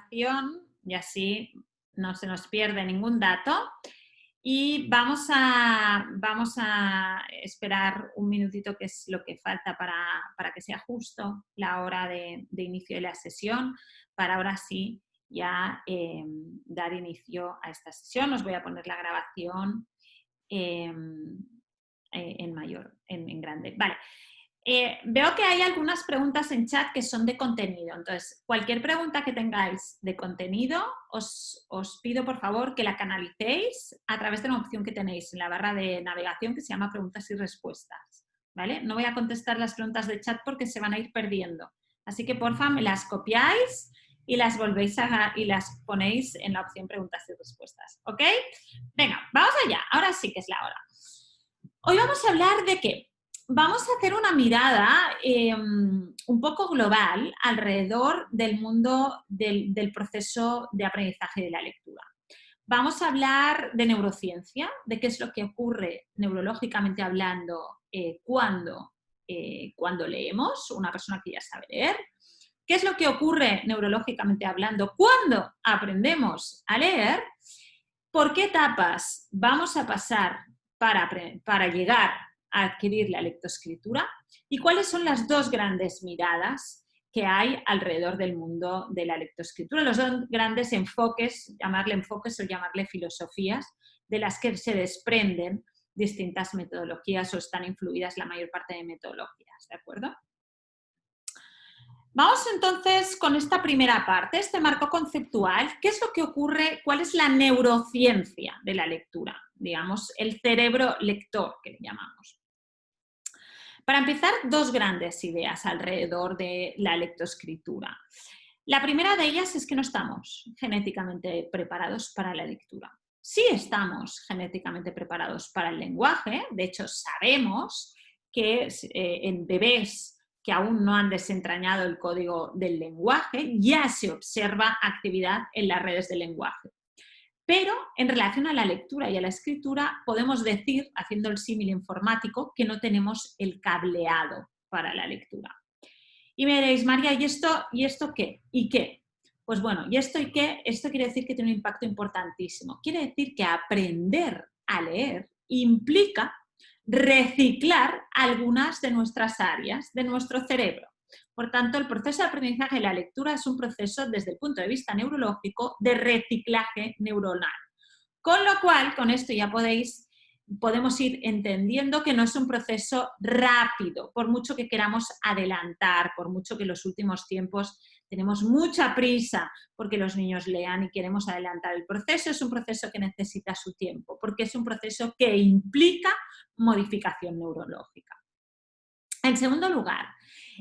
grabación y así no se nos pierde ningún dato. Y vamos a esperar un minutito, que es lo que falta para que sea justo la hora de inicio de la sesión, para ahora sí ya dar inicio a esta sesión. Os voy a poner la grabación en mayor, en grande. Vale. Veo que hay algunas preguntas en chat que son de contenido. Entonces, cualquier pregunta que tengáis de contenido, os pido por favor que la canalicéis a través de una opción que tenéis en la barra de navegación que se llama preguntas y respuestas. ¿Vale? No voy a contestar las preguntas de chat porque se van a ir perdiendo. Así que porfa, me las copiáis y las volvéis y las ponéis en la opción preguntas y respuestas. ¿Ok? Venga, vamos allá. Ahora sí que es la hora. Hoy vamos a hablar de qué. Vamos a hacer una mirada un poco global alrededor del mundo del proceso de aprendizaje de la lectura. Vamos a hablar de neurociencia, de qué es lo que ocurre neurológicamente hablando cuando leemos, una persona que ya sabe leer. ¿Qué es lo que ocurre neurológicamente hablando cuando aprendemos a leer? ¿Por qué etapas vamos a pasar para llegar a adquirir la lectoescritura? ¿Y cuáles son las dos grandes miradas que hay alrededor del mundo de la lectoescritura? Los dos grandes enfoques, llamarle enfoques o llamarle filosofías, de las que se desprenden distintas metodologías o están influidas la mayor parte de metodologías, ¿de acuerdo? Vamos entonces con esta primera parte, este marco conceptual. ¿Qué es lo que ocurre? ¿Cuál es la neurociencia de la lectura? Digamos, el cerebro lector, que le llamamos. Para empezar, dos grandes ideas alrededor de la lectoescritura. La primera de ellas es que no estamos genéticamente preparados para la lectura. Sí estamos genéticamente preparados para el lenguaje. De hecho, sabemos que en bebés que aún no han desentrañado el código del lenguaje, ya se observa actividad en las redes del lenguaje. Pero en relación a la lectura y a la escritura podemos decir, haciendo el símil informático, que no tenemos el cableado para la lectura. Y me diréis, María, ¿y esto qué? ¿Y qué? Pues bueno, ¿y esto y qué? Esto quiere decir que tiene un impacto importantísimo. Quiere decir que aprender a leer implica reciclar algunas de nuestras áreas de nuestro cerebro. Por tanto, el proceso de aprendizaje de la lectura es un proceso, desde el punto de vista neurológico, de reciclaje neuronal. Con lo cual, con esto ya podemos ir entendiendo que no es un proceso rápido, por mucho que queramos adelantar, por mucho que en los últimos tiempos tenemos mucha prisa porque los niños lean y queremos adelantar el proceso. Es un proceso que necesita su tiempo, porque es un proceso que implica modificación neurológica. En segundo lugar,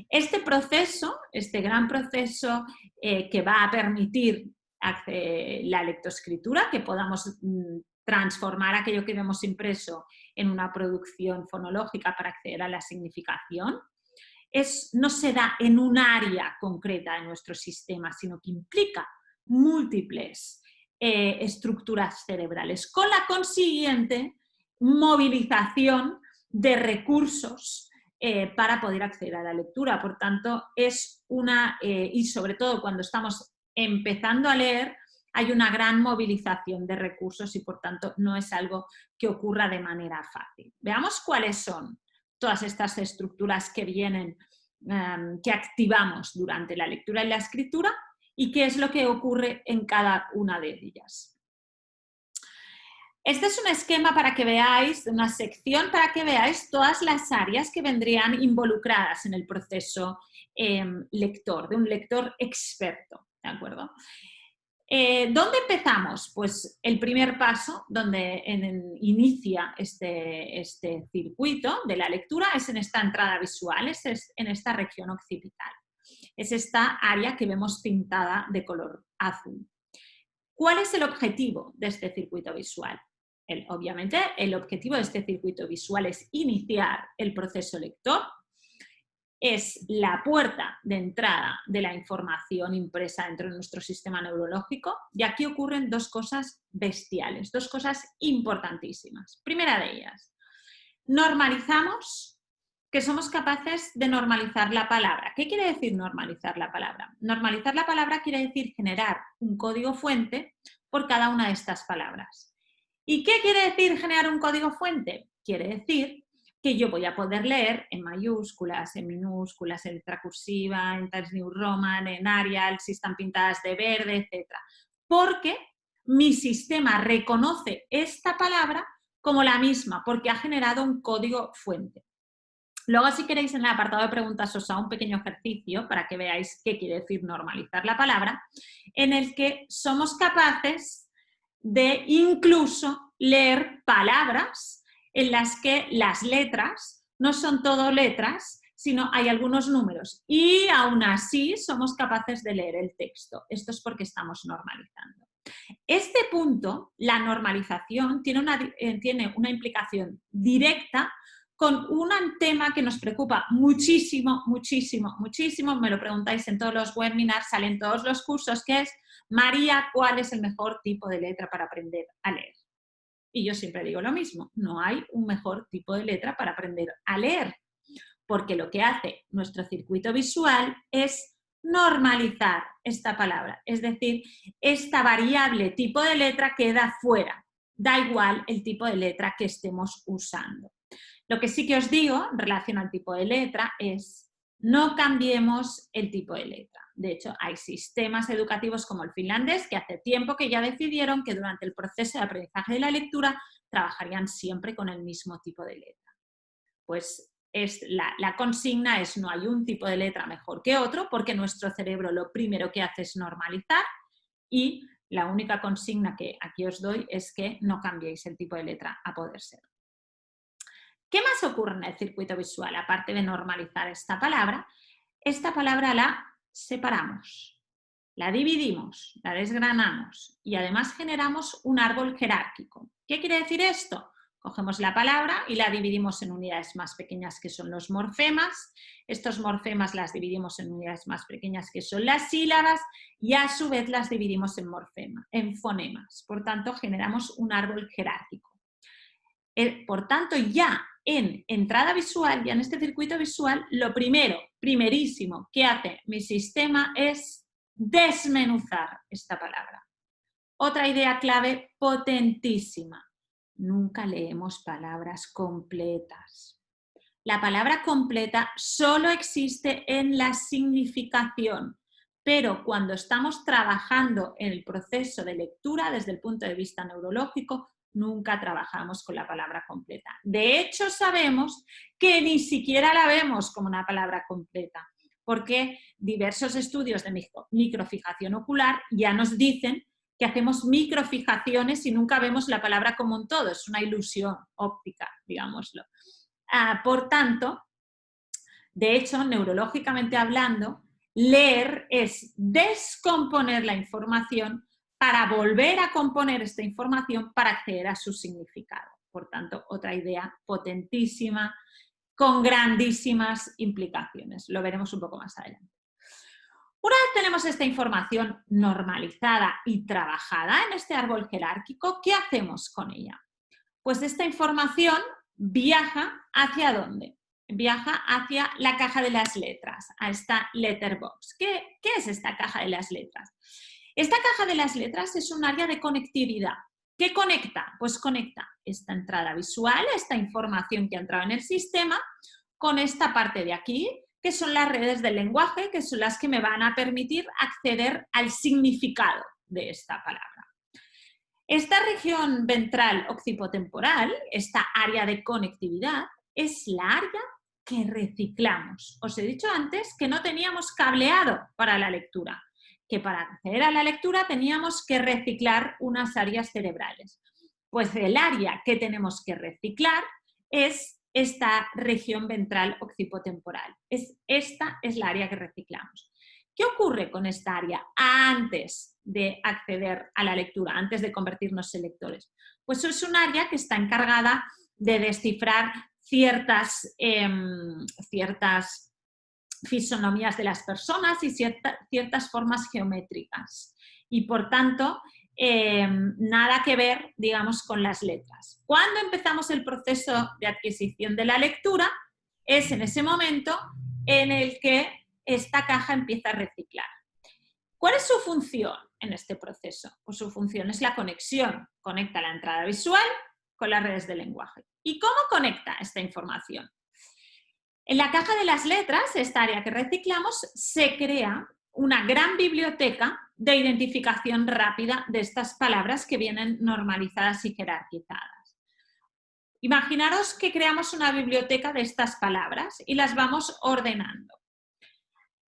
este proceso, este gran proceso que va a permitir la lectoescritura, que podamos transformar aquello que vemos impreso en una producción fonológica para acceder a la significación, no se da en un área concreta de nuestro sistema, sino que implica múltiples estructuras cerebrales, con la consiguiente movilización de recursos para poder acceder a la lectura. Por tanto, y sobre todo cuando estamos empezando a leer, hay una gran movilización de recursos y por tanto no es algo que ocurra de manera fácil. Veamos cuáles son todas estas estructuras que vienen, que activamos durante la lectura y la escritura y qué es lo que ocurre en cada una de ellas. Este es un esquema para que veáis, una sección para que veáis todas las áreas que vendrían involucradas en el proceso lector, de un lector experto, ¿de acuerdo? ¿Dónde empezamos? Pues el primer paso, donde inicia este circuito de la lectura, es en esta entrada visual, es en esta región occipital. Es esta área que vemos pintada de color azul. ¿Cuál es el objetivo de este circuito visual? Obviamente, el objetivo de este circuito visual es iniciar el proceso lector. Es la puerta de entrada de la información impresa dentro de nuestro sistema neurológico y aquí ocurren dos cosas bestiales, dos cosas importantísimas. Primera de ellas, normalizamos que somos capaces de normalizar la palabra. ¿Qué quiere decir normalizar la palabra? Normalizar la palabra quiere decir generar un código fuente por cada una de estas palabras. ¿Y qué quiere decir generar un código fuente? Quiere decir que yo voy a poder leer en mayúsculas, en minúsculas, en letra cursiva, en Times New Roman, en Arial, si están pintadas de verde, etc. Porque mi sistema reconoce esta palabra como la misma, porque ha generado un código fuente. Luego, si queréis, en el apartado de preguntas os hago un pequeño ejercicio para que veáis qué quiere decir normalizar la palabra, en el que somos capaces de incluso leer palabras en las que las letras no son todo letras, sino hay algunos números. Y aún así somos capaces de leer el texto. Esto es porque estamos normalizando. Este punto, la normalización, tiene una implicación directa con un tema que nos preocupa muchísimo, muchísimo, muchísimo. Me lo preguntáis en todos los webinars, salen todos los cursos, que es: María, ¿cuál es el mejor tipo de letra para aprender a leer? Y yo siempre digo lo mismo, no hay un mejor tipo de letra para aprender a leer, porque lo que hace nuestro circuito visual es normalizar esta palabra, es decir, esta variable tipo de letra queda fuera, da igual el tipo de letra que estemos usando. Lo que sí que os digo en relación al tipo de letra es: no cambiemos el tipo de letra. De hecho, hay sistemas educativos como el finlandés que hace tiempo que ya decidieron que durante el proceso de aprendizaje de la lectura trabajarían siempre con el mismo tipo de letra. Pues la consigna es: no hay un tipo de letra mejor que otro, porque nuestro cerebro lo primero que hace es normalizar, y la única consigna que aquí os doy es que no cambiéis el tipo de letra a poder ser. ¿Qué más ocurre en el circuito visual? Aparte de normalizar esta palabra la separamos, la dividimos, la desgranamos y además generamos un árbol jerárquico. ¿Qué quiere decir esto? Cogemos la palabra y la dividimos en unidades más pequeñas, que son los morfemas. Estos morfemas las dividimos en unidades más pequeñas, que son las sílabas, y a su vez las dividimos en fonemas. Por tanto, generamos un árbol jerárquico. Por tanto, ya en entrada visual, ya en este circuito visual, lo primerísimo que hace mi sistema es desmenuzar esta palabra. Otra idea clave potentísima: nunca leemos palabras completas. La palabra completa solo existe en la significación, pero cuando estamos trabajando en el proceso de lectura desde el punto de vista neurológico, nunca trabajamos con la palabra completa. De hecho, sabemos que ni siquiera la vemos como una palabra completa, porque diversos estudios de microfijación ocular ya nos dicen que hacemos microfijaciones y nunca vemos la palabra como un todo. Es una ilusión óptica, digámoslo. Por tanto, de hecho, neurológicamente hablando, leer es descomponer la información para volver a componer esta información para acceder a su significado. Por tanto, otra idea potentísima, con grandísimas implicaciones. Lo veremos un poco más adelante. Una vez tenemos esta información normalizada y trabajada en este árbol jerárquico, ¿qué hacemos con ella? Pues esta información viaja ¿hacia dónde? Viaja hacia la caja de las letras, a esta letterbox. ¿Qué es esta caja de las letras? Esta caja de las letras es un área de conectividad. ¿Qué conecta? Pues conecta esta entrada visual, esta información que ha entrado en el sistema, con esta parte de aquí, que son las redes del lenguaje, que son las que me van a permitir acceder al significado de esta palabra. Esta región ventral occipotemporal, esta área de conectividad, es la área que reciclamos. Os he dicho antes que no teníamos cableado para la lectura, que para acceder a la lectura teníamos que reciclar unas áreas cerebrales. Pues el área que tenemos que reciclar es esta región ventral occipotemporal. Esta es la área que reciclamos. ¿Qué ocurre con esta área antes de acceder a la lectura, antes de convertirnos en lectores? Pues es un área que está encargada de descifrar ciertas fisonomías de las personas y ciertas formas geométricas. Y por tanto, nada que ver, digamos, con las letras. Cuando empezamos el proceso de adquisición de la lectura, es en ese momento en el que esta caja empieza a reciclar. ¿Cuál es su función en este proceso? Pues su función es la conexión. Conecta la entrada visual con las redes de lenguaje. ¿Y cómo conecta esta información? En la caja de las letras, esta área que reciclamos, se crea una gran biblioteca de identificación rápida de estas palabras que vienen normalizadas y jerarquizadas. Imaginaros que creamos una biblioteca de estas palabras y las vamos ordenando.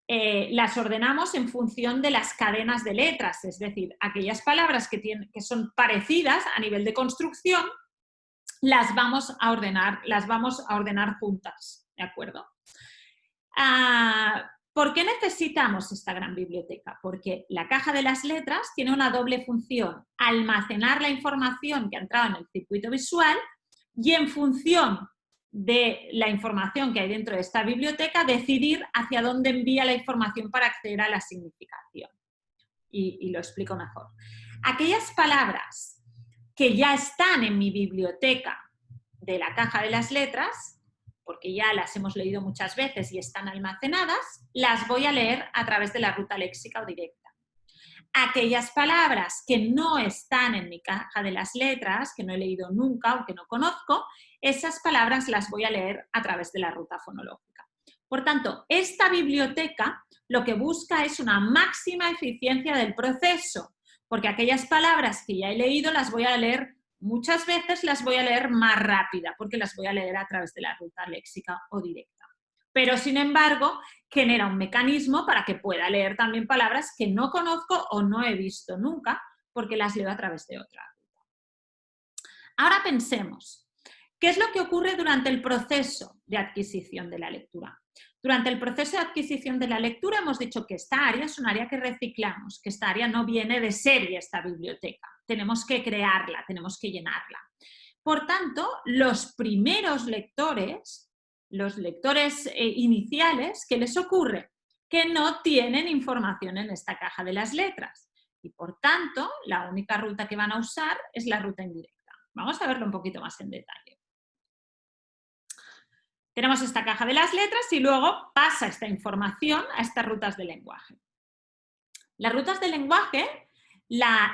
Las ordenamos en función de las cadenas de letras, es decir, aquellas palabras que son parecidas a nivel de construcción, las vamos a ordenar juntas, ¿de acuerdo? ¿Por qué necesitamos esta gran biblioteca? Porque la caja de las letras tiene una doble función: almacenar la información que ha entrado en el circuito visual y, en función de la información que hay dentro de esta biblioteca, decidir hacia dónde envía la información para acceder a la significación. Y lo explico mejor. Aquellas palabras que ya están en mi biblioteca de la caja de las letras, porque ya las hemos leído muchas veces y están almacenadas, las voy a leer a través de la ruta léxica o directa. Aquellas palabras que no están en mi caja de las letras, que no he leído nunca o que no conozco, esas palabras las voy a leer a través de la ruta fonológica. Por tanto, esta biblioteca lo que busca es una máxima eficiencia del proceso, porque aquellas palabras que ya he leído las voy a leer muchas veces, las voy a leer más rápida, porque las voy a leer a través de la ruta léxica o directa. Pero, sin embargo, genera un mecanismo para que pueda leer también palabras que no conozco o no he visto nunca, porque las leo a través de otra ruta. Ahora pensemos, ¿qué es lo que ocurre durante el proceso de adquisición de la lectura? Durante el proceso de adquisición de la lectura hemos dicho que esta área es un área que reciclamos, que esta área no viene de serie, esta biblioteca. Tenemos que crearla, tenemos que llenarla. Por tanto, los primeros lectores, los lectores iniciales, ¿qué les ocurre? Que no tienen información en esta caja de las letras. Y por tanto, la única ruta que van a usar es la ruta indirecta. Vamos a verlo un poquito más en detalle. Tenemos esta caja de las letras y luego pasa esta información a estas rutas de lenguaje. Las rutas de lenguaje,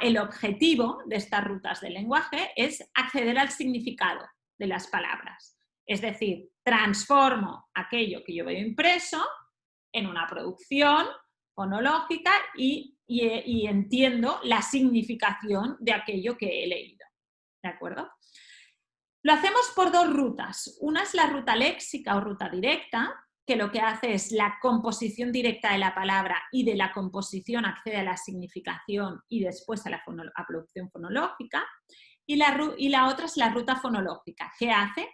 el objetivo de estas rutas de lenguaje es acceder al significado de las palabras. Es decir, transformo aquello que yo veo impreso en una producción fonológica y entiendo la significación de aquello que he leído. ¿De acuerdo? Lo hacemos por dos rutas. Una es la ruta léxica o ruta directa, que lo que hace es la composición directa de la palabra y de la composición accede a la significación y después a la producción fonológica. Y la otra es la ruta fonológica. ¿Qué hace?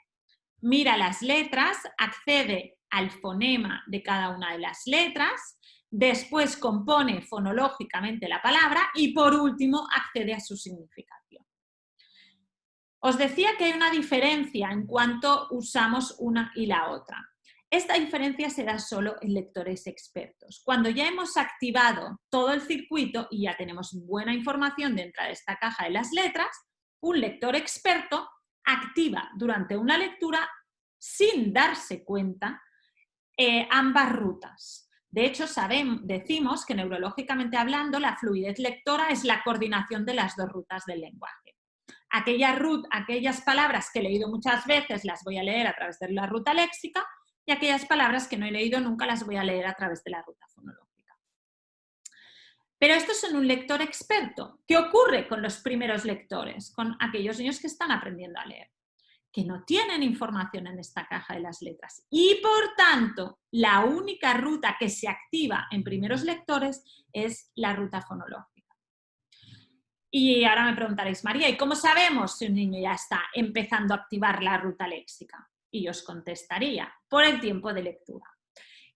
Mira las letras, accede al fonema de cada una de las letras, después compone fonológicamente la palabra y por último accede a su significación. Os decía que hay una diferencia en cuanto usamos una y la otra. Esta diferencia se da solo en lectores expertos. Cuando ya hemos activado todo el circuito y ya tenemos buena información dentro de esta caja de las letras, un lector experto activa durante una lectura, sin darse cuenta, ambas rutas. De hecho, decimos que neurológicamente hablando, la fluidez lectora es la coordinación de las dos rutas del lenguaje. Aquellas palabras que he leído muchas veces las voy a leer a través de la ruta léxica y aquellas palabras que no he leído nunca las voy a leer a través de la ruta fonológica. Pero esto es en un lector experto. ¿Qué ocurre con los primeros lectores? Con aquellos niños que están aprendiendo a leer, que no tienen información en esta caja de las letras. Y por tanto, la única ruta que se activa en primeros lectores es la ruta fonológica. Y ahora me preguntaréis, María, ¿y cómo sabemos si un niño ya está empezando a activar la ruta léxica? Y yo os contestaría, por el tiempo de lectura.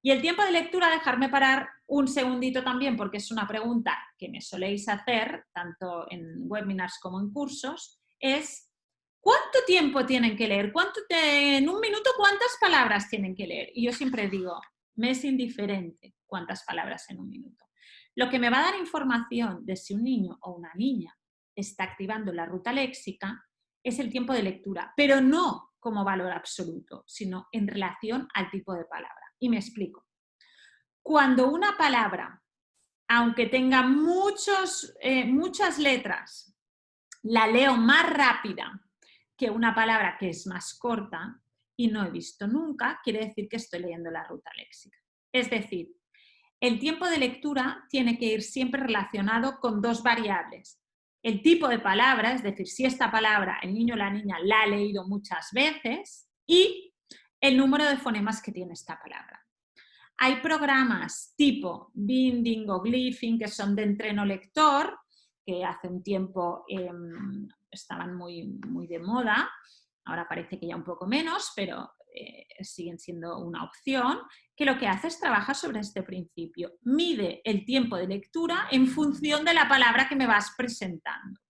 Y el tiempo de lectura, dejarme parar un segundito también, porque es una pregunta que me soléis hacer, tanto en webinars como en cursos, es ¿cuánto tiempo tienen que leer? En un minuto, ¿cuántas palabras tienen que leer? Y yo siempre digo, me es indiferente cuántas palabras en un minuto. Lo que me va a dar información de si un niño o una niña está activando la ruta léxica es el tiempo de lectura, pero no como valor absoluto, sino en relación al tipo de palabra. Y me explico. Cuando una palabra, aunque tenga muchas letras, la leo más rápida que una palabra que es más corta y no he visto nunca, quiere decir que estoy leyendo la ruta léxica. Es decir, el tiempo de lectura tiene que ir siempre relacionado con dos variables. El tipo de palabra, es decir, si esta palabra el niño o la niña la ha leído muchas veces, y el número de fonemas que tiene esta palabra. Hay programas tipo Binding o Glyphing que son de entreno lector, que hace un tiempo estaban muy de moda, ahora parece que ya un poco menos, pero siguen siendo una opción, que lo que hace es trabajar sobre este principio. Mide el tiempo de lectura en función de la palabra que me vas presentando.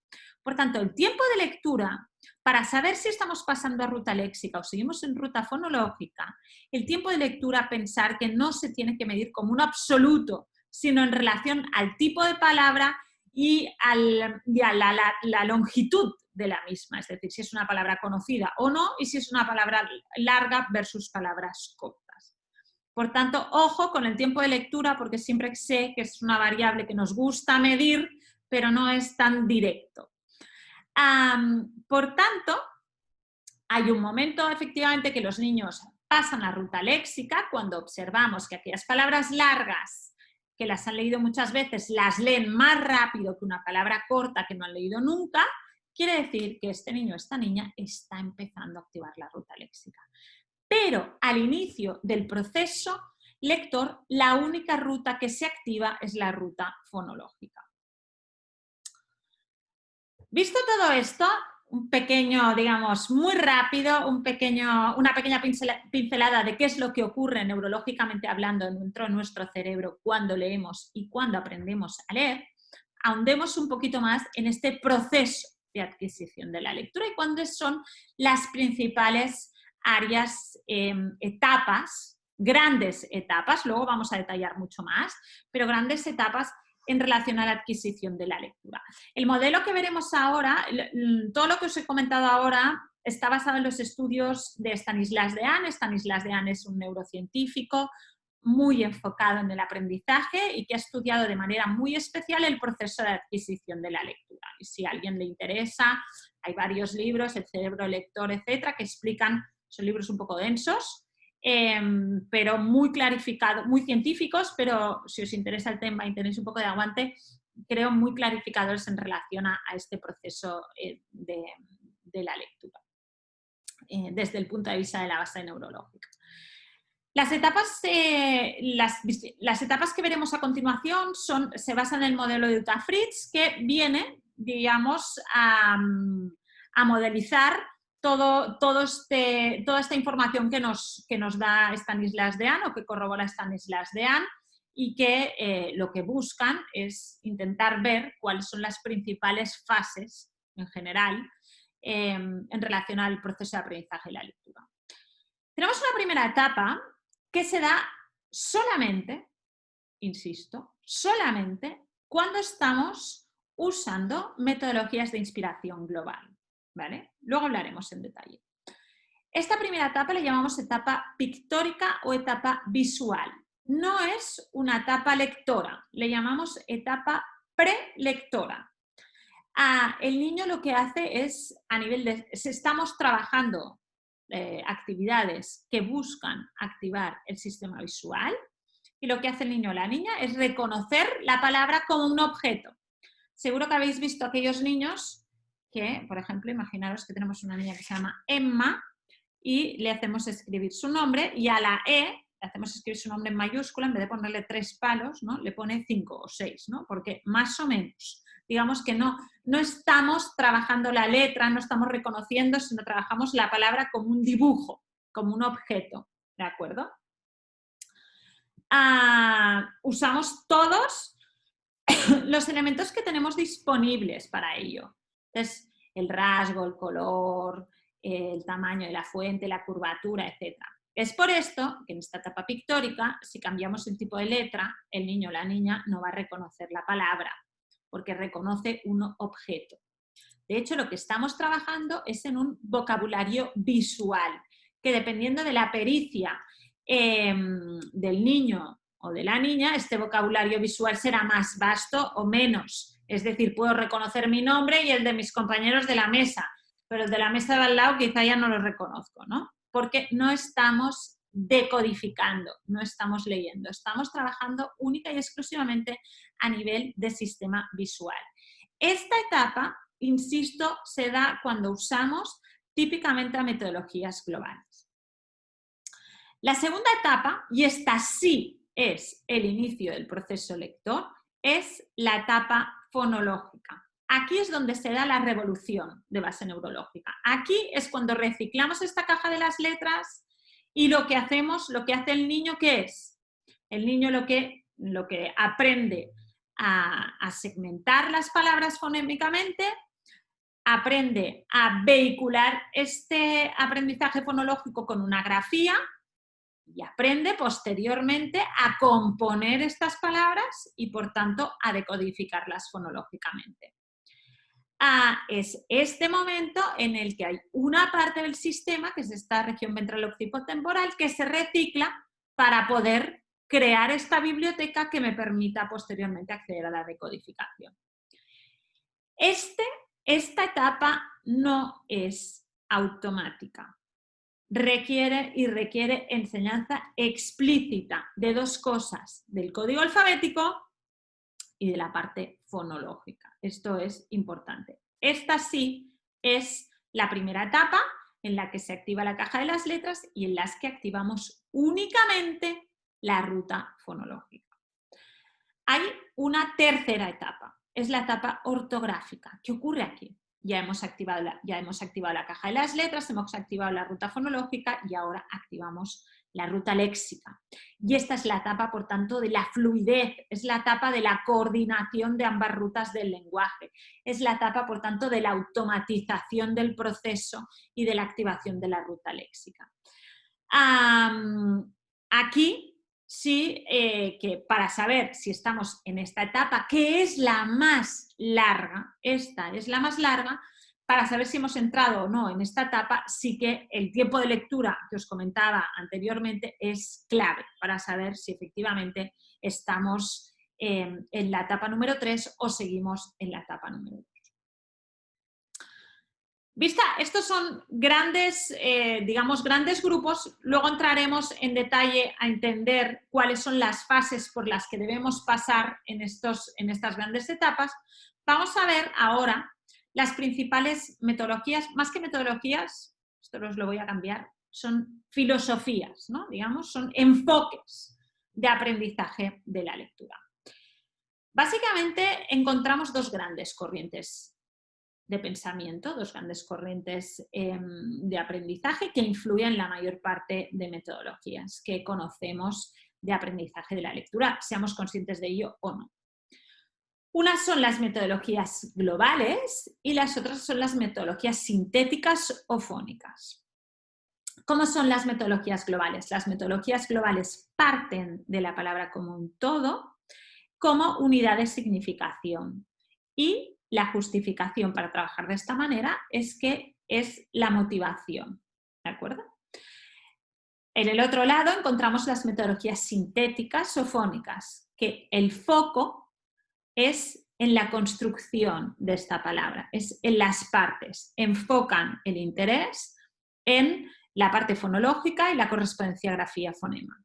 Por tanto, el tiempo de lectura, para saber si estamos pasando a ruta léxica o seguimos en ruta fonológica, el tiempo de lectura, pensar que no se tiene que medir como un absoluto, sino en relación al tipo de palabra y a la longitud de la misma, es decir, si es una palabra conocida o no y si es una palabra larga versus palabras cortas. Por tanto, ojo con el tiempo de lectura porque siempre sé que es una variable que nos gusta medir, pero no es tan directo. Por tanto, hay un momento efectivamente que los niños pasan la ruta léxica cuando observamos que aquellas palabras largas que las han leído muchas veces las leen más rápido que una palabra corta que no han leído nunca, quiere decir que este niño o esta niña está empezando a activar la ruta léxica. Pero al inicio del proceso lector, la única ruta que se activa es la ruta fonológica. Visto todo esto, un pequeño, digamos, muy rápido, una pequeña pincelada de qué es lo que ocurre neurológicamente hablando dentro de nuestro cerebro cuando leemos y cuando aprendemos a leer, ahondemos un poquito más en este proceso de adquisición de la lectura y cuáles son las principales áreas, etapas, grandes etapas, luego vamos a detallar mucho más, pero grandes etapas en relación a la adquisición de la lectura. El modelo que veremos ahora, todo lo que os he comentado ahora, está basado en los estudios de Stanislas Dehaene. Stanislas Dehaene es un neurocientífico muy enfocado en el aprendizaje y que ha estudiado de manera muy especial el proceso de adquisición de la lectura. Y si a alguien le interesa, hay varios libros, El cerebro lector, etcétera, que explican, son libros un poco densos, pero muy clarificados, muy científicos, pero si os interesa el tema y tenéis un poco de aguante, creo muy clarificadores en relación a este proceso de la lectura, desde el punto de vista de la base neurológica. Las etapas que veremos a continuación se basan en el modelo de Uta Fritz, que viene, digamos, a modelizar toda esta información que nos da Stanislas Dehaene o que corrobora Stanislas Dehaene y que lo que buscan es intentar ver cuáles son las principales fases en general en relación al proceso de aprendizaje y la lectura. Tenemos una primera etapa que se da solamente, insisto, solamente cuando estamos usando metodologías de inspiración global, ¿vale? Luego hablaremos en detalle. Esta primera etapa le llamamos etapa pictórica o etapa visual. No es una etapa lectora, le llamamos etapa prelectora. El niño lo que hace es, estamos trabajando actividades que buscan activar el sistema visual y lo que hace el niño o la niña es reconocer la palabra como un objeto. Seguro que habéis visto aquellos niños que, por ejemplo, imaginaros que tenemos una niña que se llama Emma y le hacemos escribir su nombre y a la E le hacemos escribir su nombre en mayúscula, en vez de ponerle 3 palos, ¿no? Le pone 5 o 6, ¿no? Porque más o menos, digamos que no estamos trabajando la letra, no estamos reconociendo, sino trabajamos la palabra como un dibujo, como un objeto, ¿de acuerdo? Usamos todos los elementos que tenemos disponibles para ello. Entonces, el rasgo, el color, el tamaño de la fuente, la curvatura, etc. Es por esto que en esta etapa pictórica, si cambiamos el tipo de letra, el niño o la niña no va a reconocer la palabra, porque reconoce un objeto. De hecho, lo que estamos trabajando es en un vocabulario visual, que dependiendo de la pericia del niño o de la niña, este vocabulario visual será más vasto o menos. Es decir, puedo reconocer mi nombre y el de mis compañeros de la mesa, pero el de la mesa de al lado quizá ya no lo reconozco, ¿no? Porque no estamos decodificando, no estamos leyendo, estamos trabajando única y exclusivamente a nivel de sistema visual. Esta etapa, insisto, se da cuando usamos típicamente a metodologías globales. La segunda etapa, y esta sí es el inicio del proceso lector, es la etapa fonológica. Aquí es donde se da la revolución de base neurológica. Aquí es cuando reciclamos esta caja de las letras y lo que hacemos, lo que hace el niño, ¿qué es? El niño lo que aprende a segmentar las palabras fonémicamente, aprende a vehicular este aprendizaje fonológico con una grafía y aprende posteriormente a componer estas palabras y, por tanto, a decodificarlas fonológicamente. Es este momento en el que hay una parte del sistema, que es esta región ventral occipital, que se recicla para poder crear esta biblioteca que me permita posteriormente acceder a la decodificación. Esta etapa no es automática. Requiere enseñanza explícita de dos cosas, del código alfabético y de la parte fonológica. Esto es importante. Esta sí es la primera etapa en la que se activa la caja de las letras y en las que activamos únicamente la ruta fonológica. Hay una tercera etapa, es la etapa ortográfica. ¿Qué ocurre aquí? Ya hemos activado la caja de las letras, hemos activado la ruta fonológica y ahora activamos la ruta léxica. Y esta es la etapa, por tanto, de la fluidez, es la etapa de la coordinación de ambas rutas del lenguaje, es la etapa, por tanto, de la automatización del proceso y de la activación de la ruta léxica. Aquí sí que para saber si estamos en esta etapa, que es la más larga, esta es la más larga, para saber si hemos entrado o no en esta etapa, sí que el tiempo de lectura que os comentaba anteriormente es clave para saber si efectivamente estamos en la etapa número 3 o seguimos en la etapa número 2. Vista, estos son grandes, grandes grupos, luego entraremos en detalle a entender cuáles son las fases por las que debemos pasar en estas grandes etapas. Vamos a ver ahora las principales metodologías, más que metodologías, esto os lo voy a cambiar, son filosofías, ¿no? Digamos, son enfoques de aprendizaje de la lectura. Básicamente encontramos dos grandes corrientes de pensamiento, dos grandes corrientes de aprendizaje que influyen en la mayor parte de metodologías que conocemos de aprendizaje de la lectura, seamos conscientes de ello o no. Unas son las metodologías globales y las otras son las metodologías sintéticas o fónicas. ¿Cómo son las metodologías globales? Las metodologías globales parten de la palabra como un todo, como unidad de significación. Y la justificación para trabajar de esta manera es que es la motivación, ¿de acuerdo? En el otro lado encontramos las metodologías sintéticas o fónicas, que el foco es en la construcción de esta palabra, es en las partes, enfocan el interés en la parte fonológica y la correspondencia grafía-fonema.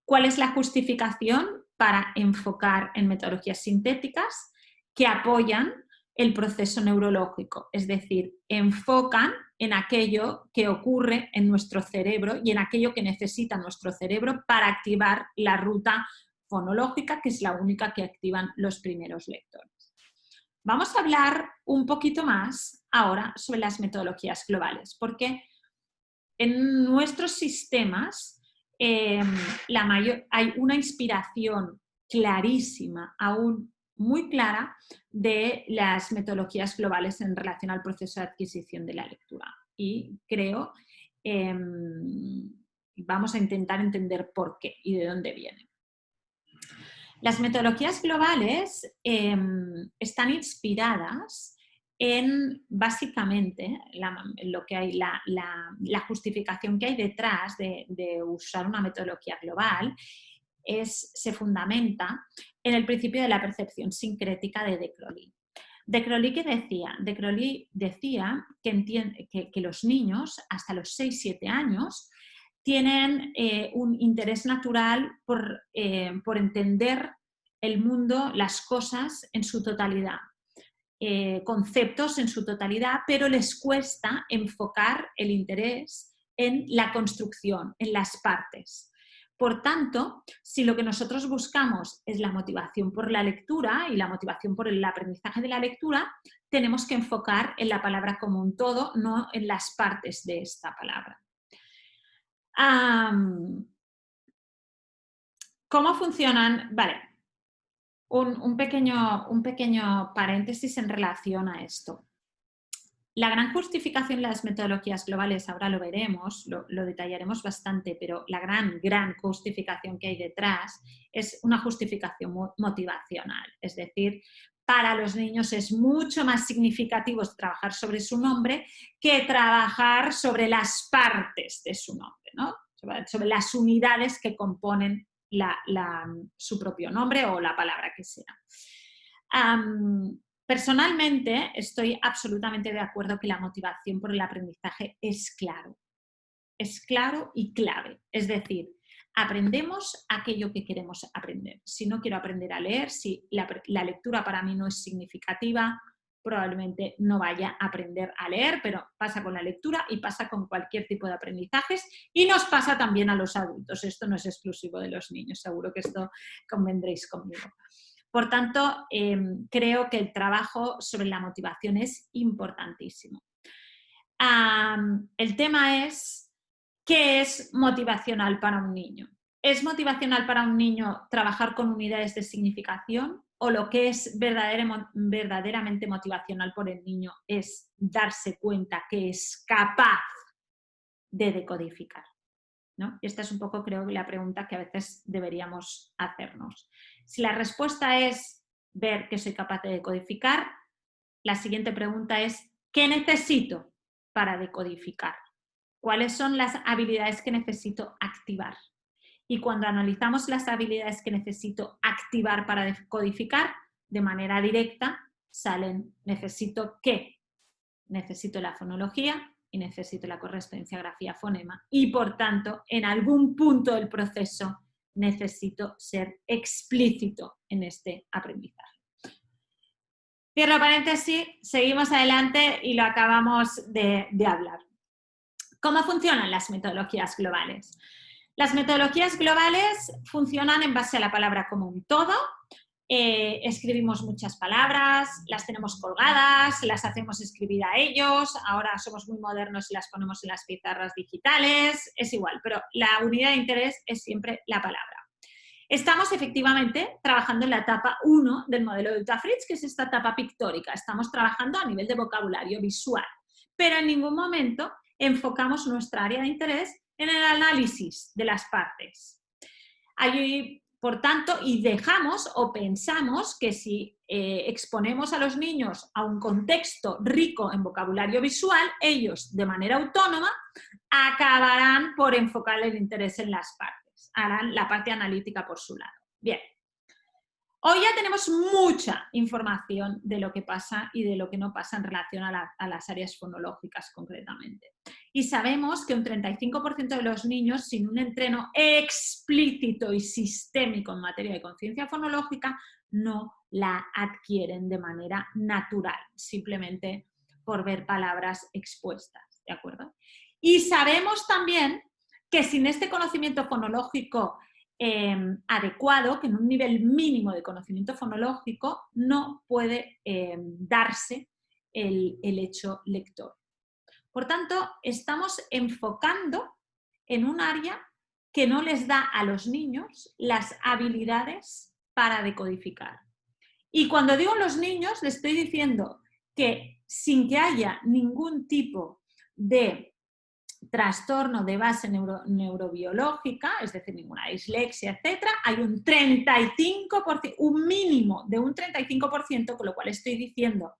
¿Cuál es la justificación para enfocar en metodologías sintéticas? Que apoyan el proceso neurológico, es decir, enfocan en aquello que ocurre en nuestro cerebro y en aquello que necesita nuestro cerebro para activar la ruta fonológica, que es la única que activan los primeros lectores. Vamos a hablar un poquito más ahora sobre las metodologías globales, porque en nuestros sistemas hay una inspiración clarísima, aún muy clara, de las metodologías globales en relación al proceso de adquisición de la lectura. Y creo, vamos a intentar entender por qué y de dónde vienen. Las metodologías globales están inspiradas en, básicamente, lo que hay, la justificación que hay detrás de usar una metodología global se fundamenta en el principio de la percepción sincrética de De Crowley. De Crowley, ¿qué decía? De Crowley decía que los niños, hasta los 6-7 años, tienen un interés natural por entender el mundo, las cosas en su totalidad. Conceptos en su totalidad, pero les cuesta enfocar el interés en la construcción, en las partes. Por tanto, si lo que nosotros buscamos es la motivación por la lectura y la motivación por el aprendizaje de la lectura, tenemos que enfocar en la palabra como un todo, no en las partes de esta palabra. ¿Cómo funcionan? Vale. Un pequeño paréntesis en relación a esto. La gran justificación de las metodologías globales, ahora lo veremos, lo detallaremos bastante, pero la gran justificación que hay detrás es una justificación motivacional. Es decir, para los niños es mucho más significativo trabajar sobre su nombre que trabajar sobre las partes de su nombre, ¿no? Sobre las unidades que componen su propio nombre o la palabra que sea. Personalmente estoy absolutamente de acuerdo que la motivación por el aprendizaje es claro y clave. Es decir, aprendemos aquello que queremos aprender. Si no quiero aprender a leer, si la lectura para mí no es significativa, probablemente no vaya a aprender a leer, pero pasa con la lectura y pasa con cualquier tipo de aprendizajes y nos pasa también a los adultos. Esto no es exclusivo de los niños, seguro que esto convendréis conmigo. Por tanto, creo que el trabajo sobre la motivación es importantísimo. El tema es, ¿qué es motivacional para un niño? ¿Es motivacional para un niño trabajar con unidades de significación? ¿O lo que es verdaderamente motivacional por el niño es darse cuenta que es capaz de decodificar? ¿No? Y esta es un poco, creo, la pregunta que a veces deberíamos hacernos. Si la respuesta es ver que soy capaz de decodificar, la siguiente pregunta es, ¿qué necesito para decodificar? ¿Cuáles son las habilidades que necesito activar? Y cuando analizamos las habilidades que necesito activar para decodificar, de manera directa salen, ¿necesito qué? Necesito la fonología y necesito la correspondencia grafía-fonema. Y por tanto, en algún punto del proceso necesito ser explícito en este aprendizaje. Cierro paréntesis, seguimos adelante y lo acabamos de hablar. ¿Cómo funcionan las metodologías globales? Las metodologías globales funcionan en base a la palabra como un todo. Escribimos muchas palabras, las tenemos colgadas, las hacemos escribir a ellos, ahora somos muy modernos y las ponemos en las pizarras digitales, es igual, pero la unidad de interés es siempre la palabra. Estamos efectivamente trabajando en la etapa 1 del modelo de Utah-Fritz, que es esta etapa pictórica. Estamos trabajando a nivel de vocabulario visual, pero en ningún momento enfocamos nuestra área de interés en el análisis de las partes. Por tanto, y dejamos o pensamos que si exponemos a los niños a un contexto rico en vocabulario visual, ellos de manera autónoma acabarán por enfocar el interés en las partes, harán la parte analítica por su lado. Bien, hoy ya tenemos mucha información de lo que pasa y de lo que no pasa en relación a las áreas fonológicas concretamente. Y sabemos que un 35% de los niños sin un entreno explícito y sistémico en materia de conciencia fonológica no la adquieren de manera natural, simplemente por ver palabras expuestas, ¿de acuerdo? Y sabemos también que sin este conocimiento fonológico adecuado, que en un nivel mínimo de conocimiento fonológico no puede darse el hecho lector. Por tanto, estamos enfocando en un área que no les da a los niños las habilidades para decodificar. Y cuando digo los niños, les estoy diciendo que sin que haya ningún tipo de trastorno de base neurobiológica, es decir, ninguna dislexia, etc., hay un 35%, un mínimo de un 35%, con lo cual estoy diciendo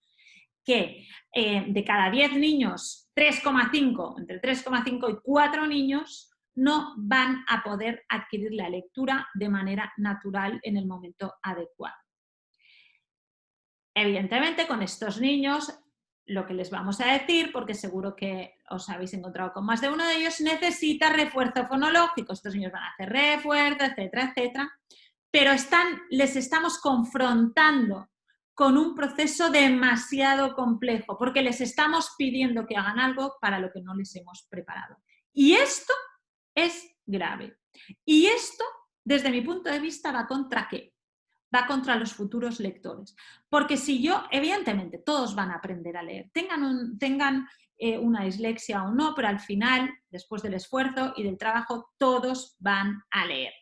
que de cada 10 niños, 3,5, entre 3,5 y 4 niños no van a poder adquirir la lectura de manera natural en el momento adecuado. Evidentemente, con estos niños, lo que les vamos a decir, porque seguro que os habéis encontrado con más de uno de ellos, necesita refuerzo fonológico. Estos niños van a hacer refuerzo, etcétera, etcétera. Pero les estamos confrontando con un proceso demasiado complejo, porque les estamos pidiendo que hagan algo para lo que no les hemos preparado. Y esto es grave. Y esto, desde mi punto de vista, va contra ¿qué? Va contra los futuros lectores. Porque si yo, evidentemente, todos van a aprender a leer, tengan una dislexia o no, pero al final, después del esfuerzo y del trabajo, todos van a leer.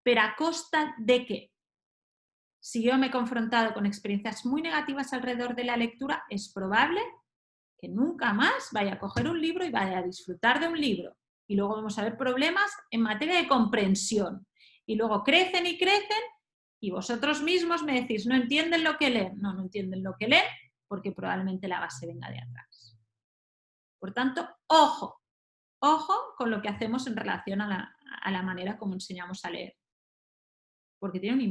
¿Pero a costa de qué? Si yo me he confrontado con experiencias muy negativas alrededor de la lectura, es probable que nunca más vaya a coger un libro y vaya a disfrutar de un libro. Y luego vamos a ver problemas en materia de comprensión. Y luego crecen y crecen y vosotros mismos me decís, no entienden lo que leen. No, no entienden lo que leen porque probablemente la base venga de atrás. Por tanto, ojo, ojo con lo que hacemos en relación a la manera como enseñamos a leer. Porque tiene un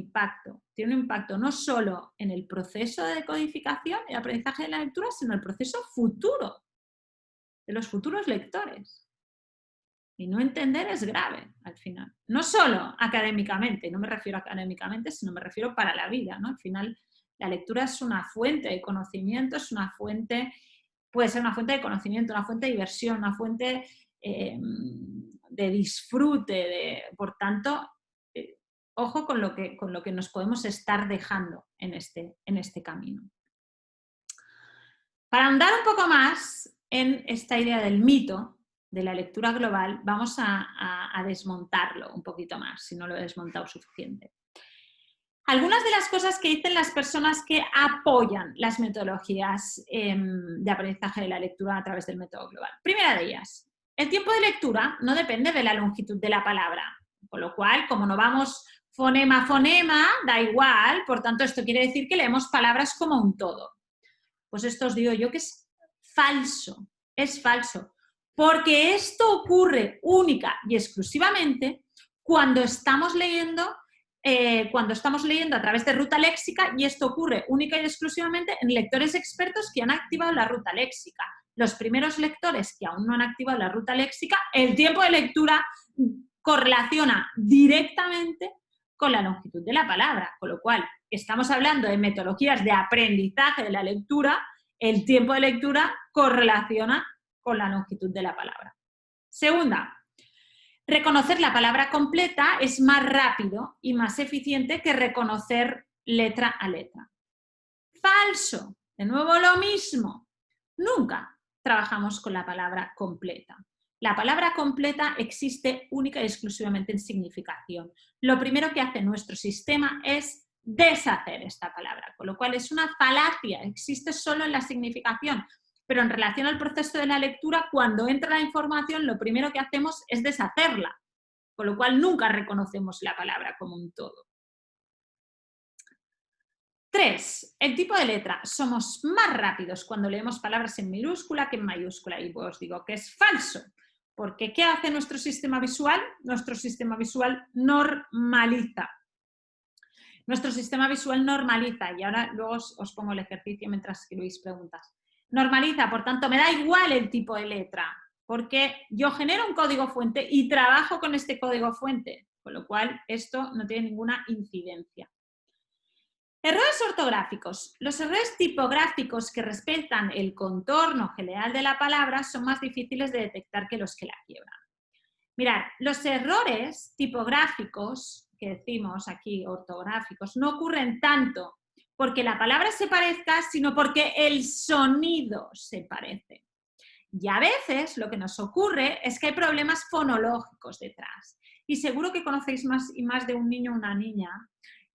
impacto no solo en el proceso de decodificación y aprendizaje de la lectura, sino en el proceso futuro de los futuros lectores. Y no entender es grave al final. No solo académicamente, no me refiero académicamente, sino me refiero para la vida, ¿no? Al final la lectura es una fuente de conocimiento, puede ser una fuente de conocimiento, una fuente de diversión, una fuente de disfrute, por tanto, ojo con lo que nos podemos estar dejando en este camino. Para ahondar un poco más en esta idea del mito de la lectura global, vamos a desmontarlo un poquito más, si no lo he desmontado suficiente. Algunas de las cosas que dicen las personas que apoyan las metodologías de aprendizaje de la lectura a través del método global. Primera de ellas, el tiempo de lectura no depende de la longitud de la palabra, con lo cual, como no vamos fonema a fonema, da igual, por tanto, esto quiere decir que leemos palabras como un todo. Pues esto os digo yo que es falso, porque esto ocurre única y exclusivamente cuando estamos leyendo a través de ruta léxica, y esto ocurre única y exclusivamente en lectores expertos que han activado la ruta léxica. Los primeros lectores que aún no han activado la ruta léxica, el tiempo de lectura correlaciona directamente con la longitud de la palabra, con lo cual estamos hablando de metodologías de aprendizaje de la lectura, el tiempo de lectura correlaciona con la longitud de la palabra. Segunda, reconocer la palabra completa es más rápido y más eficiente que reconocer letra a letra. Falso, de nuevo lo mismo, nunca trabajamos con la palabra completa. La palabra completa existe única y exclusivamente en significación. Lo primero que hace nuestro sistema es deshacer esta palabra, con lo cual es una falacia, existe solo en la significación, pero en relación al proceso de la lectura, cuando entra la información, lo primero que hacemos es deshacerla, con lo cual nunca reconocemos la palabra como un todo. 3. El tipo de letra. Somos más rápidos cuando leemos palabras en minúscula que en mayúscula, y os digo que es falso. Porque ¿qué hace nuestro sistema visual? Nuestro sistema visual normaliza. Nuestro sistema visual normaliza, y ahora luego os pongo el ejercicio mientras escribís preguntas. Normaliza, por tanto, me da igual el tipo de letra, porque yo genero un código fuente y trabajo con este código fuente, con lo cual esto no tiene ninguna incidencia. Errores ortográficos. Los errores tipográficos que respetan el contorno general de la palabra son más difíciles de detectar que los que la quiebran. Mirad, los errores tipográficos, que decimos aquí ortográficos, no ocurren tanto porque la palabra se parezca, sino porque el sonido se parece. Y a veces lo que nos ocurre es que hay problemas fonológicos detrás. Y seguro que conocéis más y más de un niño o una niña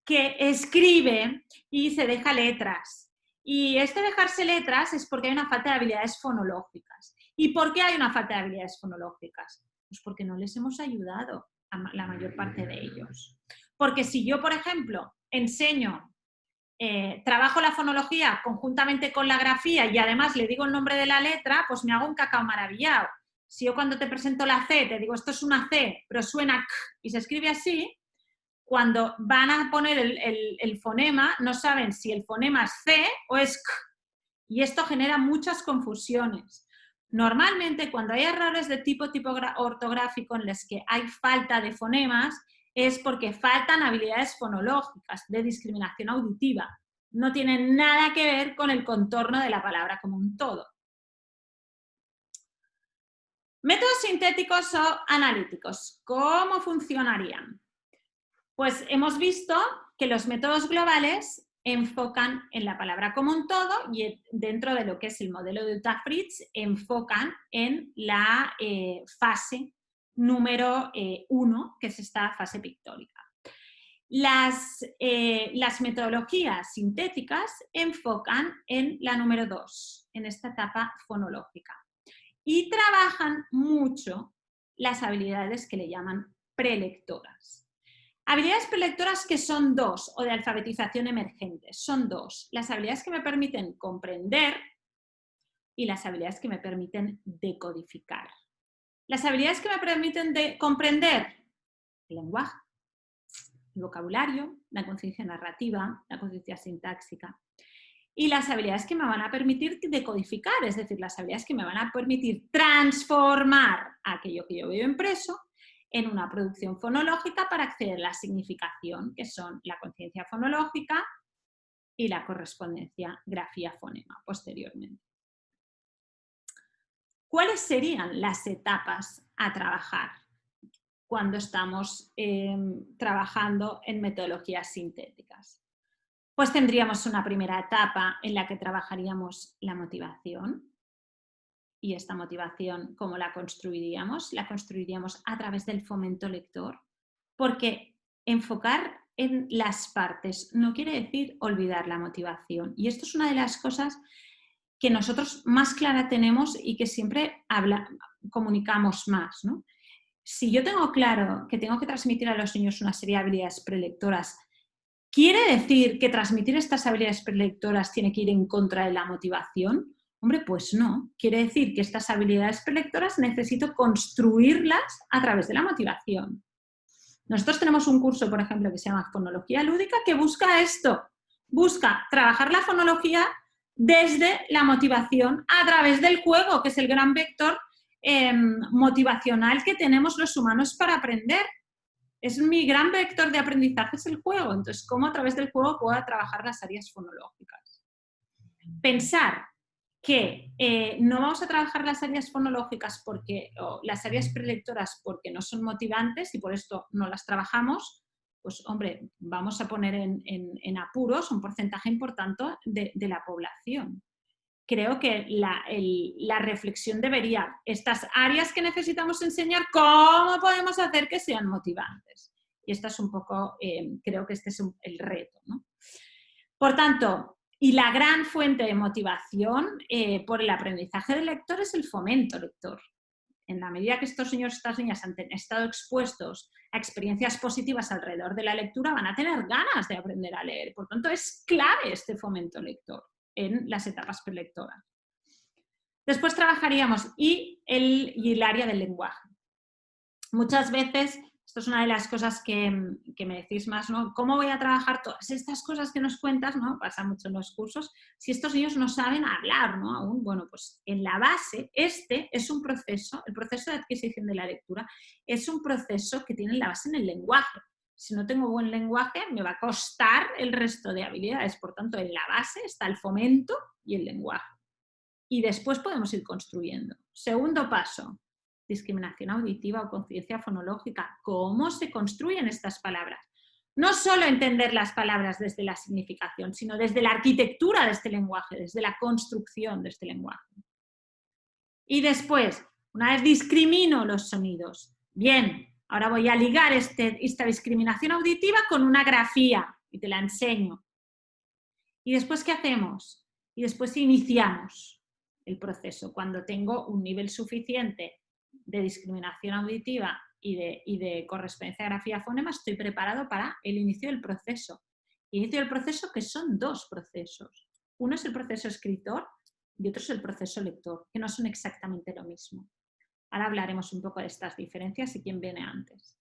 que escribe y se deja letras. Y este dejarse letras es porque hay una falta de habilidades fonológicas. ¿Y por qué hay una falta de habilidades fonológicas? Pues porque no les hemos ayudado a la mayor parte de ellos. Porque si yo, por ejemplo, enseño trabajo la fonología conjuntamente con la grafía y además le digo el nombre de la letra, pues me hago un cacao maravillado. Si yo cuando te presento la C te digo esto es una C, pero suena K y se escribe así, cuando van a poner el fonema no saben si el fonema es C o es K y esto genera muchas confusiones. Normalmente cuando hay errores de tipo ortográfico en los que hay falta de fonemas es porque faltan habilidades fonológicas de discriminación auditiva. No tienen nada que ver con el contorno de la palabra como un todo. Métodos sintéticos o analíticos, ¿cómo funcionarían? Pues hemos visto que los métodos globales enfocan en la palabra como un todo y dentro de lo que es el modelo de Utah-Fritz enfocan en la fase número 1, que es esta fase pictórica. Las metodologías sintéticas enfocan en la número 2, en esta etapa fonológica, y trabajan mucho las habilidades que le llaman prelectoras. Habilidades prelectoras que son dos, o de alfabetización emergente, son dos. Las habilidades que me permiten comprender y las habilidades que me permiten decodificar. Las habilidades que me permiten comprender el lenguaje, el vocabulario, la conciencia narrativa, la conciencia sintáxica. Y las habilidades que me van a permitir decodificar, es decir, las habilidades que me van a permitir transformar aquello que yo veo impreso en una producción fonológica para acceder a la significación, que son la conciencia fonológica y la correspondencia grafía-fonema posteriormente. ¿Cuáles serían las etapas a trabajar cuando estamos trabajando en metodologías sintéticas? Pues tendríamos una primera etapa en la que trabajaríamos la motivación. Y esta motivación, ¿cómo la construiríamos? La construiríamos a través del fomento lector, porque enfocar en las partes no quiere decir olvidar la motivación. Y esto es una de las cosas que nosotros más clara tenemos y que siempre comunicamos más, ¿no? Si yo tengo claro que tengo que transmitir a los niños una serie de habilidades prelectoras, ¿quiere decir que transmitir estas habilidades prelectoras tiene que ir en contra de la motivación? Hombre, pues no. Quiere decir que estas habilidades prelectoras necesito construirlas a través de la motivación. Nosotros tenemos un curso, por ejemplo, que se llama Fonología Lúdica, que busca esto. Busca trabajar la fonología desde la motivación a través del juego, que es el gran vector motivacional que tenemos los humanos para aprender. Es mi gran vector de aprendizaje, es el juego. Entonces, ¿cómo a través del juego puedo trabajar las áreas fonológicas? Pensar que no vamos a trabajar las áreas fonológicas o las áreas prelectoras porque no son motivantes y por esto no las trabajamos, pues hombre, vamos a poner en apuros un porcentaje importante de la población. Creo que la reflexión debería, estas áreas que necesitamos enseñar, ¿cómo podemos hacer que sean motivantes? Y esta es un poco, creo que este es el reto, ¿no? Por tanto, y la gran fuente de motivación por el aprendizaje del lector es el fomento lector. En la medida que estos niños y estas niñas han estado expuestos a experiencias positivas alrededor de la lectura, van a tener ganas de aprender a leer. Por tanto, es clave este fomento lector en las etapas prelectoras. Después trabajaríamos y el área del lenguaje. Muchas veces, esto es una de las cosas que me decís más, ¿no? ¿Cómo voy a trabajar todas estas cosas que nos cuentas, ¿no? Pasa mucho en los cursos, si estos niños no saben hablar, ¿no? Aún, bueno, pues en la base, este es un proceso, el proceso de adquisición de la lectura, es un proceso que tiene la base en el lenguaje. Si no tengo buen lenguaje, me va a costar el resto de habilidades. Por tanto, en la base está el fomento y el lenguaje. Y después podemos ir construyendo. Segundo paso, discriminación auditiva o conciencia fonológica. ¿Cómo se construyen estas palabras? No solo entender las palabras desde la significación, sino desde la arquitectura de este lenguaje, desde la construcción de este lenguaje. Y después, una vez discrimino los sonidos, bien, ahora voy a ligar esta discriminación auditiva con una grafía y te la enseño. ¿Y después qué hacemos? Y después iniciamos el proceso. Cuando tengo un nivel suficiente de discriminación auditiva y de correspondencia grafía-fonema, estoy preparado para el inicio del proceso. Inicio del proceso, que son dos procesos. Uno es el proceso escritor y otro es el proceso lector, que no son exactamente lo mismo. Ahora hablaremos un poco de estas diferencias y quién viene antes.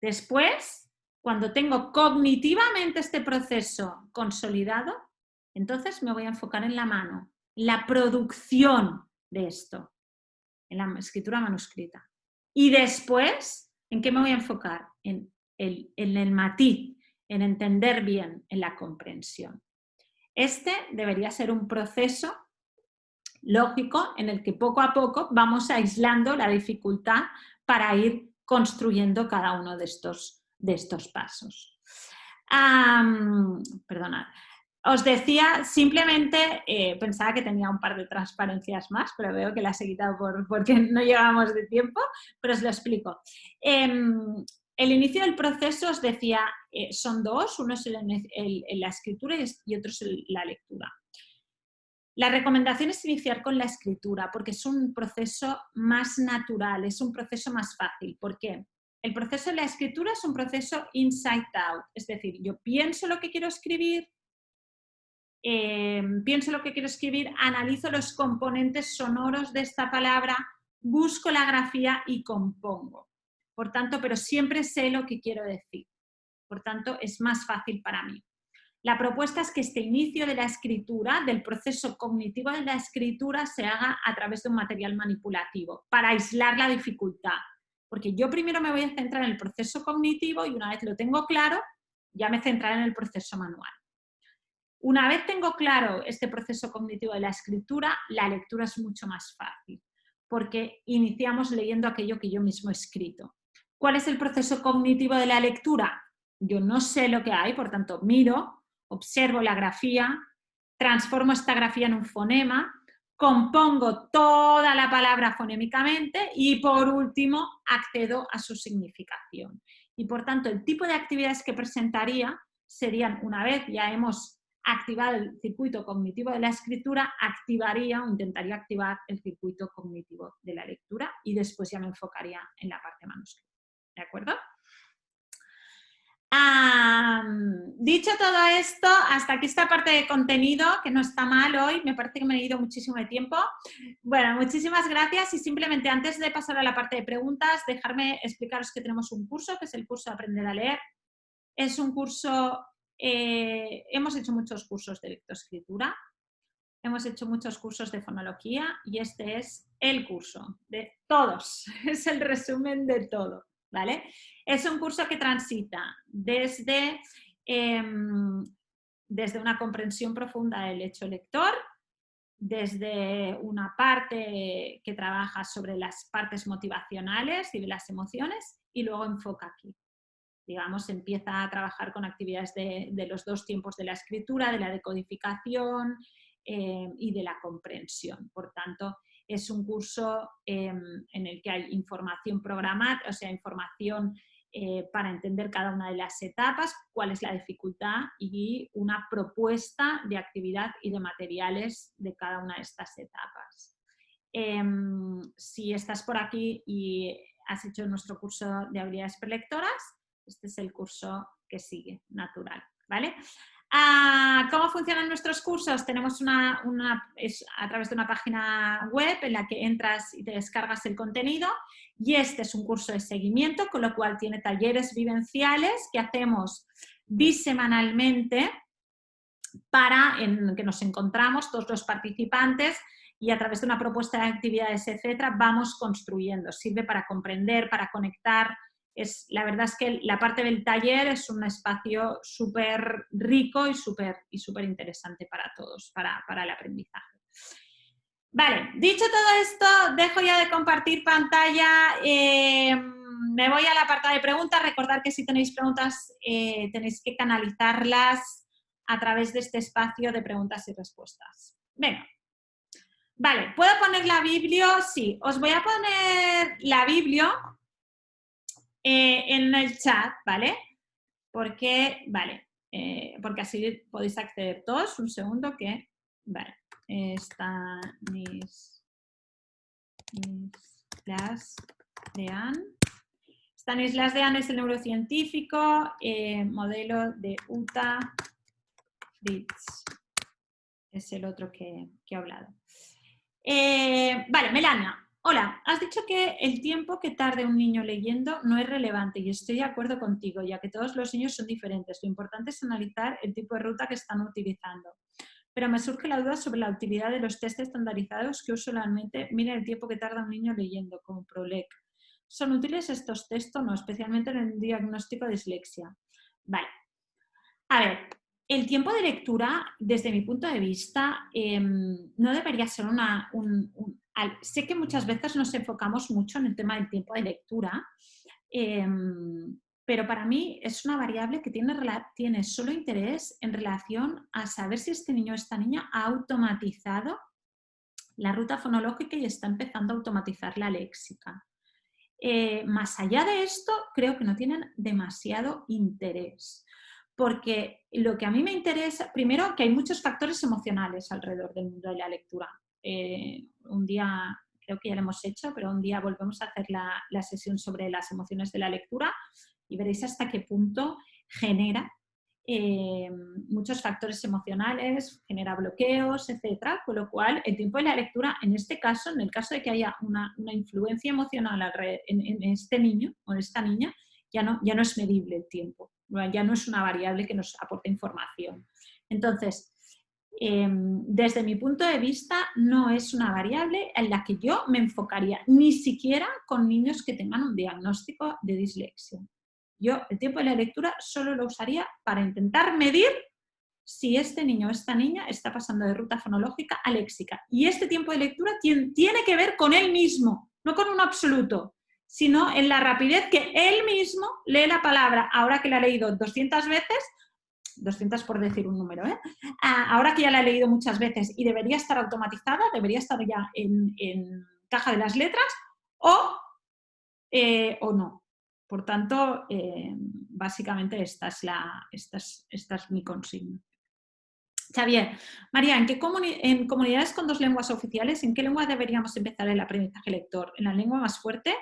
Después, cuando tengo cognitivamente este proceso consolidado, entonces me voy a enfocar en la mano, en la producción de esto, en la escritura manuscrita. Y después, ¿en qué me voy a enfocar? En el matiz, en entender bien, en la comprensión. Este debería ser un proceso lógico en el que poco a poco vamos aislando la dificultad para ir construyendo cada uno de estos pasos. Perdonad. Os decía, simplemente pensaba que tenía un par de transparencias más, pero veo que las he quitado porque no llegábamos de tiempo, pero os lo explico. El inicio del proceso, os decía, son dos, uno es la escritura y otro es la lectura. La recomendación es iniciar con la escritura porque es un proceso más natural, es un proceso más fácil. ¿Por qué? El proceso de la escritura es un proceso inside out, es decir, yo pienso lo que quiero escribir, analizo los componentes sonoros de esta palabra, busco la grafía y compongo. Por tanto, pero siempre sé lo que quiero decir. Por tanto, es más fácil para mí. La propuesta es que este inicio de la escritura, del proceso cognitivo de la escritura, se haga a través de un material manipulativo, para aislar la dificultad. Porque yo primero me voy a centrar en el proceso cognitivo y una vez lo tengo claro, ya me centraré en el proceso manual. Una vez tengo claro este proceso cognitivo de la escritura, la lectura es mucho más fácil, porque iniciamos leyendo aquello que yo mismo he escrito. ¿Cuál es el proceso cognitivo de la lectura? Yo no sé lo que hay, por tanto miro, observo la grafía, transformo esta grafía en un fonema, compongo toda la palabra fonémicamente y por último accedo a su significación. Y por tanto el tipo de actividades que presentaría serían, una vez ya hemos activado el circuito cognitivo de la escritura, activaría o intentaría activar el circuito cognitivo de la lectura y después ya me enfocaría en la parte manuscrita. ¿De acuerdo? Dicho todo esto, hasta aquí esta parte de contenido, que no está mal hoy, me parece que me he ido muchísimo de tiempo. Bueno, muchísimas gracias y simplemente antes de pasar a la parte de preguntas, dejarme explicaros que tenemos un curso, que es el curso de Aprender a Leer. Es un curso, hemos hecho muchos cursos de lectoescritura, hemos hecho muchos cursos de fonología y este es el curso de todos, es el resumen de todo. ¿Vale? Es un curso que transita desde una comprensión profunda del hecho lector, desde una parte que trabaja sobre las partes motivacionales y de las emociones y luego enfoca aquí. Digamos, empieza a trabajar con actividades de los dos tiempos de la escritura, de la decodificación y de la comprensión. Por tanto, es un curso en el que hay información programada, o sea, información para entender cada una de las etapas, cuál es la dificultad y una propuesta de actividad y de materiales de cada una de estas etapas. Si estás por aquí y has hecho nuestro curso de habilidades prelectoras, este es el curso que sigue, natural, ¿vale? ¿Cómo funcionan nuestros cursos? Tenemos es a través de una página web en la que entras y te descargas el contenido y este es un curso de seguimiento, con lo cual tiene talleres vivenciales que hacemos bisemanalmente en que nos encontramos todos los participantes y a través de una propuesta de actividades, etcétera, vamos construyendo. Sirve para comprender, para conectar. La verdad es que la parte del taller es un espacio súper rico y súper interesante para todos, para el aprendizaje. Vale, dicho todo esto, dejo ya de compartir pantalla. Me voy al apartado de preguntas. Recordad que si tenéis preguntas tenéis que canalizarlas a través de este espacio de preguntas y respuestas. Venga. Vale, ¿puedo poner la biblio? Sí, os voy a poner la biblio en el chat, ¿vale? Porque así podéis acceder todos. Un segundo que... Vale, Stanislas Dean. Stanislas Dean es el neurocientífico, modelo de UTA Fritz es el otro que he hablado. Vale, Melania. Hola, has dicho que el tiempo que tarde un niño leyendo no es relevante y estoy de acuerdo contigo, ya que todos los niños son diferentes. Lo importante es analizar el tipo de ruta que están utilizando. Pero me surge la duda sobre la utilidad de los test estandarizados que usualmente miden el tiempo que tarda un niño leyendo, como PROLEC. ¿Son útiles estos test o no, especialmente en el diagnóstico de dislexia? Vale. A ver, el tiempo de lectura, desde mi punto de vista, no debería ser sé que muchas veces nos enfocamos mucho en el tema del tiempo de lectura, pero para mí es una variable que tiene solo interés en relación a saber si este niño o esta niña ha automatizado la ruta fonológica y está empezando a automatizar la léxica. Más allá de esto, creo que no tienen demasiado interés. Porque lo que a mí me interesa, primero, que hay muchos factores emocionales alrededor del mundo de la lectura. Un día, creo que ya lo hemos hecho, pero un día volvemos a hacer la sesión sobre las emociones de la lectura y veréis hasta qué punto genera muchos factores emocionales, genera bloqueos, etcétera, con lo cual el tiempo de la lectura, en este caso, en el caso de que haya una influencia emocional en este niño o en esta niña, ya no es medible el tiempo, ya no es una variable que nos aporte información. Entonces, desde mi punto de vista, no es una variable en la que yo me enfocaría, ni siquiera con niños que tengan un diagnóstico de dislexia. Yo el tiempo de la lectura solo lo usaría para intentar medir si este niño o esta niña está pasando de ruta fonológica a léxica. Y este tiempo de lectura tiene que ver con él mismo, no con un absoluto, sino en la rapidez que él mismo lee la palabra, ahora que la ha leído 200 veces, 200 por decir un número, ahora que ya la he leído muchas veces y debería estar automatizada, debería estar ya en caja de las letras, o no. Por tanto, básicamente esta es mi consigna. Xavier, María, en comunidades con 2 lenguas oficiales, ¿en qué lengua deberíamos empezar el aprendizaje lector? ¿En la lengua más fuerte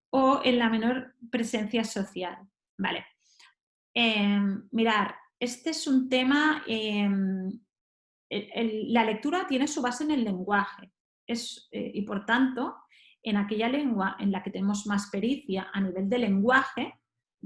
o en la menor presencia social? Vale. Mirar, este es un tema, la lectura tiene su base en el lenguaje y por tanto, en aquella lengua en la que tenemos más pericia a nivel de lenguaje,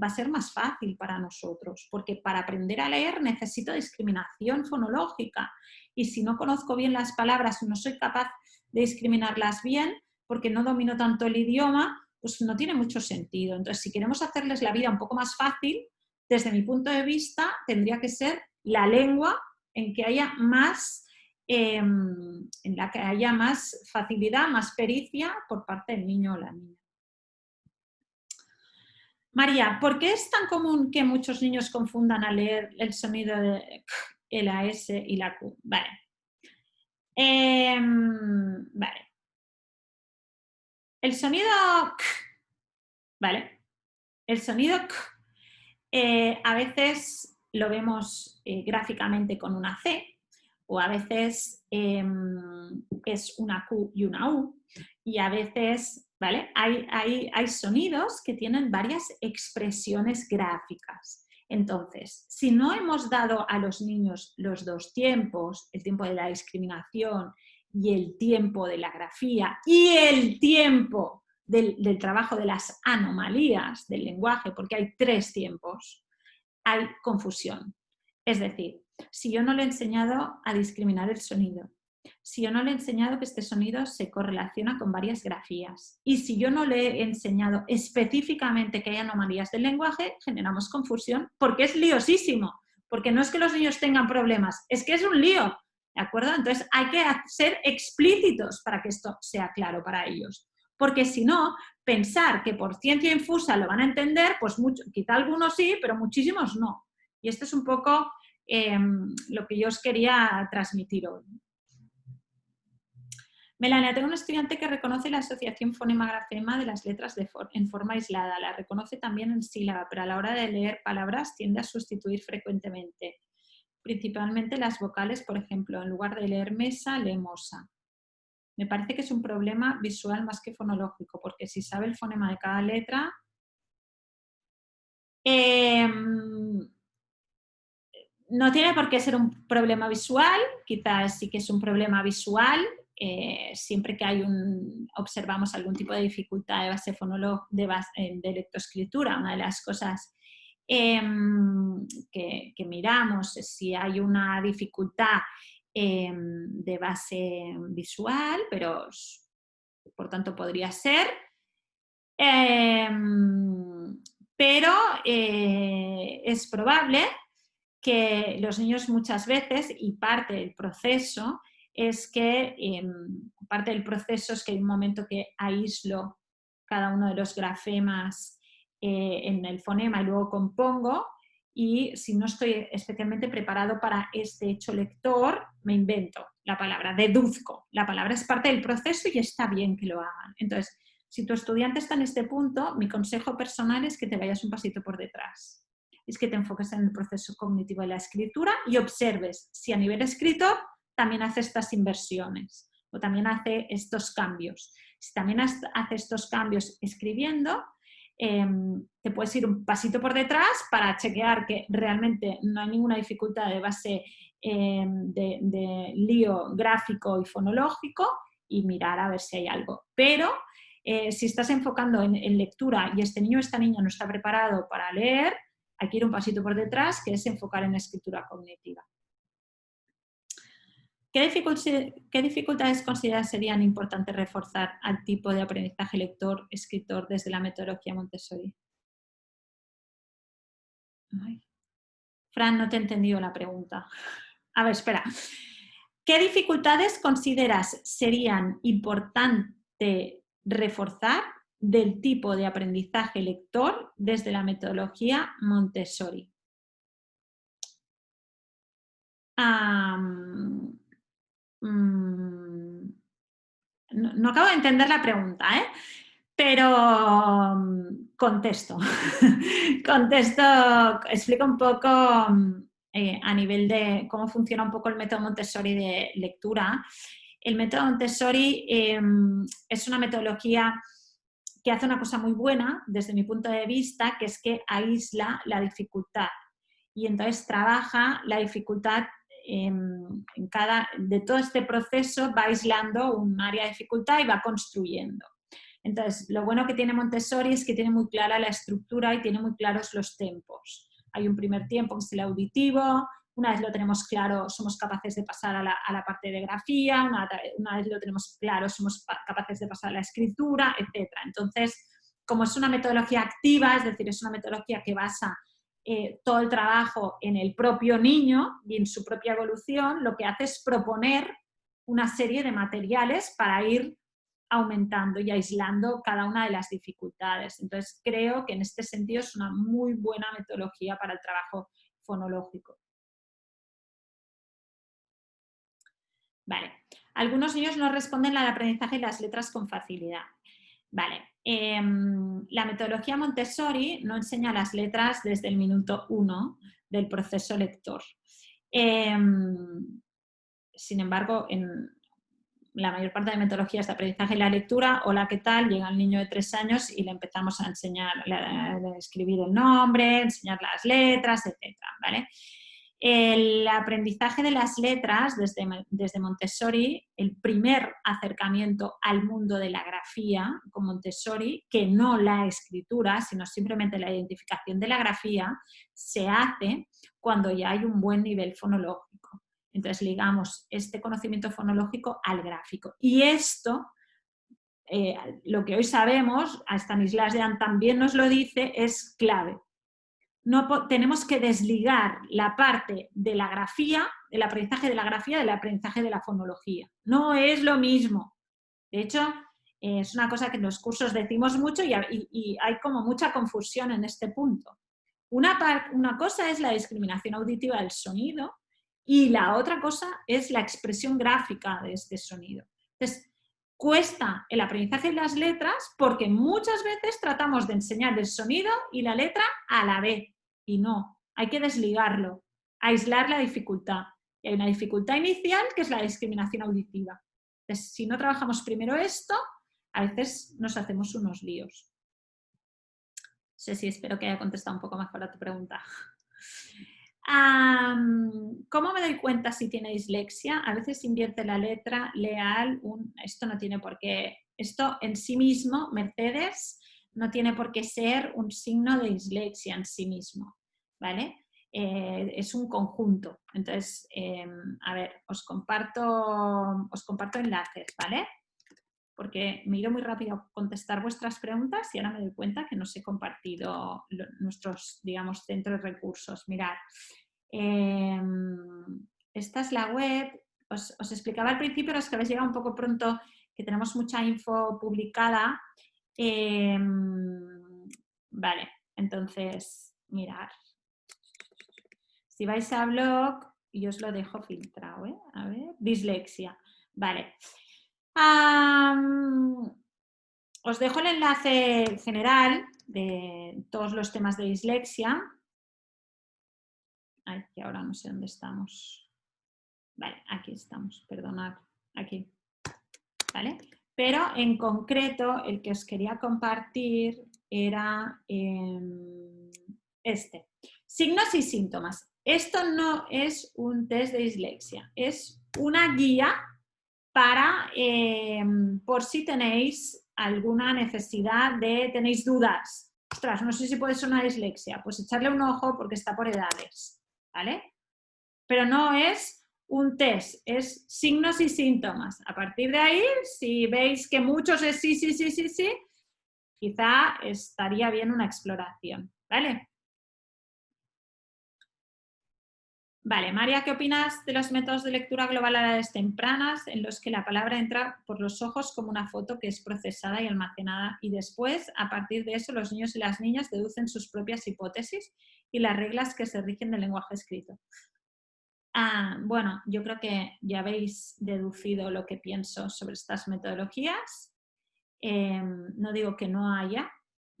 va a ser más fácil para nosotros, porque para aprender a leer necesito discriminación fonológica y si no conozco bien las palabras y no soy capaz de discriminarlas bien, porque no domino tanto el idioma, pues no tiene mucho sentido. Entonces, si queremos hacerles la vida un poco más fácil, desde mi punto de vista, tendría que ser la lengua en que haya más, en la que haya más facilidad, más pericia por parte del niño o la niña. María, ¿por qué es tan común que muchos niños confundan al leer el sonido de la S y la Q? Vale. Vale. El sonido K, ¿vale? El sonido K a veces lo vemos gráficamente con una C o a veces es una Q y una U y a veces, ¿vale? Hay sonidos que tienen varias expresiones gráficas. Entonces, si no hemos dado a los niños los 2 tiempos, el tiempo de la discriminación y el tiempo de la grafía y el tiempo del trabajo de las anomalías del lenguaje, porque hay 3 tiempos, hay confusión. Es decir, si yo no le he enseñado a discriminar el sonido, si yo no le he enseñado que este sonido se correlaciona con varias grafías y si yo no le he enseñado específicamente que hay anomalías del lenguaje, generamos confusión porque es liosísimo, porque no es que los niños tengan problemas, es que es un lío, ¿de acuerdo? Entonces hay que ser explícitos para que esto sea claro para ellos, porque si no, pensar que por ciencia infusa lo van a entender, pues quizá algunos sí, pero muchísimos no. Y esto es un poco lo que yo os quería transmitir hoy. Melania, tengo un estudiante que reconoce la asociación fonema-grafema de las letras en forma aislada. La reconoce también en sílaba, pero a la hora de leer palabras tiende a sustituir frecuentemente. Principalmente las vocales, por ejemplo, en lugar de leer mesa, lee mosa. Me parece que es un problema visual más que fonológico, porque si sabe el fonema de cada letra... No tiene por qué ser un problema visual, quizás sí que es un problema visual, siempre que observamos algún tipo de dificultad de base de lectoescritura, una de las cosas que miramos es si hay una dificultad de base visual, pero por tanto podría ser. Pero es probable que los niños muchas veces, y parte del proceso, es que hay un momento que aíslo cada uno de los grafemas en el fonema y luego compongo, y si no estoy especialmente preparado para este hecho lector, me invento la palabra, deduzco. La palabra es parte del proceso y está bien que lo hagan. Entonces, si tu estudiante está en este punto, mi consejo personal es que te vayas un pasito por detrás. Es que te enfoques en el proceso cognitivo de la escritura y observes si a nivel escritor también hace estas inversiones o también hace estos cambios. Si también hace estos cambios escribiendo, te puedes ir un pasito por detrás para chequear que realmente no hay ninguna dificultad de base de lío gráfico y fonológico y mirar a ver si hay algo. Pero si estás enfocando en lectura y este niño o esta niña no está preparado para leer, hay que ir un pasito por detrás, que es enfocar en escritura cognitiva. ¿Qué dificultades consideras serían importantes reforzar al tipo de aprendizaje lector-escritor desde la metodología Montessori? Ay. Fran, no te he entendido la pregunta. A ver, espera. ¿Qué dificultades consideras serían importantes reforzar del tipo de aprendizaje lector desde la metodología Montessori? No acabo de entender la pregunta, pero contesto. Explico un poco a nivel de cómo funciona un poco el método Montessori de lectura. El método Montessori es una metodología que hace una cosa muy buena desde mi punto de vista, que es que aísla la dificultad y entonces trabaja la dificultad de todo este proceso, va aislando un área de dificultad y va construyendo. Entonces, lo bueno que tiene Montessori es que tiene muy clara la estructura y tiene muy claros los tempos. Hay un primer tiempo que es el auditivo, una vez lo tenemos claro, somos capaces de pasar a la parte de grafía, una vez lo tenemos claro, somos capaces de pasar a la escritura, etc. Entonces, como es una metodología activa, es decir, es una metodología que basa todo el trabajo en el propio niño y en su propia evolución, lo que hace es proponer una serie de materiales para ir aumentando y aislando cada una de las dificultades. Entonces, creo que en este sentido es una muy buena metodología para el trabajo fonológico. Vale. Algunos niños no responden al aprendizaje de las letras con facilidad. Vale. La metodología Montessori no enseña las letras desde el minuto 1 del proceso lector. Sin embargo, en la mayor parte de metodologías de aprendizaje y la lectura, hola, ¿qué tal? Llega el niño de 3 años y le empezamos a enseñar a escribir el nombre, enseñar las letras, etc. ¿Vale? El aprendizaje de las letras desde Montessori, el primer acercamiento al mundo de la grafía con Montessori, que no la escritura, sino simplemente la identificación de la grafía, se hace cuando ya hay un buen nivel fonológico. Entonces ligamos este conocimiento fonológico al gráfico. Y esto, lo que hoy sabemos, a Stanislas Dehaene también nos lo dice, es clave. No, tenemos que desligar la parte de la grafía, del aprendizaje de la grafía, del aprendizaje de la fonología. No es lo mismo. De hecho, es una cosa que en los cursos decimos mucho y hay como mucha confusión en este punto. Una cosa es la discriminación auditiva del sonido y la otra cosa es la expresión gráfica de este sonido. Entonces, cuesta el aprendizaje de las letras porque muchas veces tratamos de enseñar el sonido y la letra a la vez. Y no, hay que desligarlo, aislar la dificultad. Y hay una dificultad inicial que es la discriminación auditiva. Entonces, si no trabajamos primero esto, a veces nos hacemos unos líos. No sé si espero que haya contestado un poco mejor a tu pregunta. ¿Cómo me doy cuenta si tiene dislexia? A veces invierte la letra, lee esto no tiene por qué, esto en sí mismo, Mercedes, no tiene por qué ser un signo de dislexia en sí mismo, ¿vale? Es un conjunto. Entonces, a ver, os comparto enlaces, ¿vale? Porque me he ido muy rápido a contestar vuestras preguntas y ahora me doy cuenta que no os he compartido nuestros, digamos, centros de recursos. Mirad, esta es la web, os explicaba al principio, los que habéis llegado un poco pronto, que tenemos mucha info publicada. Vale, entonces, mirad. Si vais a blog, yo os lo dejo filtrado, ¿eh? A ver, dislexia. Vale. Os dejo el enlace general de todos los temas de dislexia. Ay, que ahora no sé dónde estamos. Vale, aquí estamos, perdonad, aquí. ¿Vale? Pero en concreto el que os quería compartir era este. Signos y síntomas. Esto no es un test de dislexia, es una guía para, por si tenéis alguna necesidad tenéis dudas. Ostras, no sé si puede ser una dislexia, pues echarle un ojo porque está por edades, ¿vale? Pero no es un test, es signos y síntomas. A partir de ahí, si veis que muchos es sí, sí, sí, sí, sí, quizá estaría bien una exploración, ¿vale? Vale, María, ¿qué opinas de los métodos de lectura global a edades tempranas en los que la palabra entra por los ojos como una foto que es procesada y almacenada y después, a partir de eso, los niños y las niñas deducen sus propias hipótesis y las reglas que se rigen del lenguaje escrito? Bueno, yo creo que ya habéis deducido lo que pienso sobre estas metodologías. No digo que no haya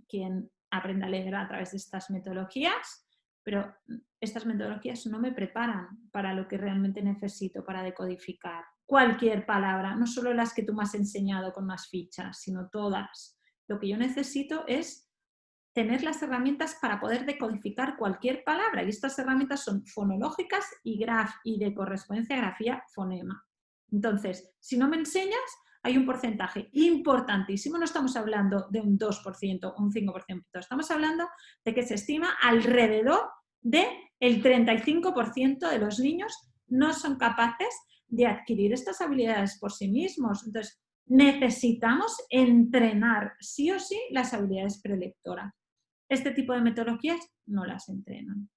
quien aprenda a leer a través de estas metodologías, pero estas metodologías no me preparan para lo que realmente necesito para decodificar cualquier palabra, no solo las que tú me has enseñado con más fichas, sino todas. Lo que yo necesito es tener las herramientas para poder decodificar cualquier palabra, y estas herramientas son fonológicas y de correspondencia grafía-fonema. Entonces, si no me enseñas, hay un porcentaje importantísimo, no estamos hablando de un 2% o un 5%, estamos hablando de que se estima alrededor del 35% de los niños no son capaces de adquirir estas habilidades por sí mismos. Entonces, necesitamos entrenar sí o sí las habilidades prelectoras. Este tipo de metodologías no las entrenan.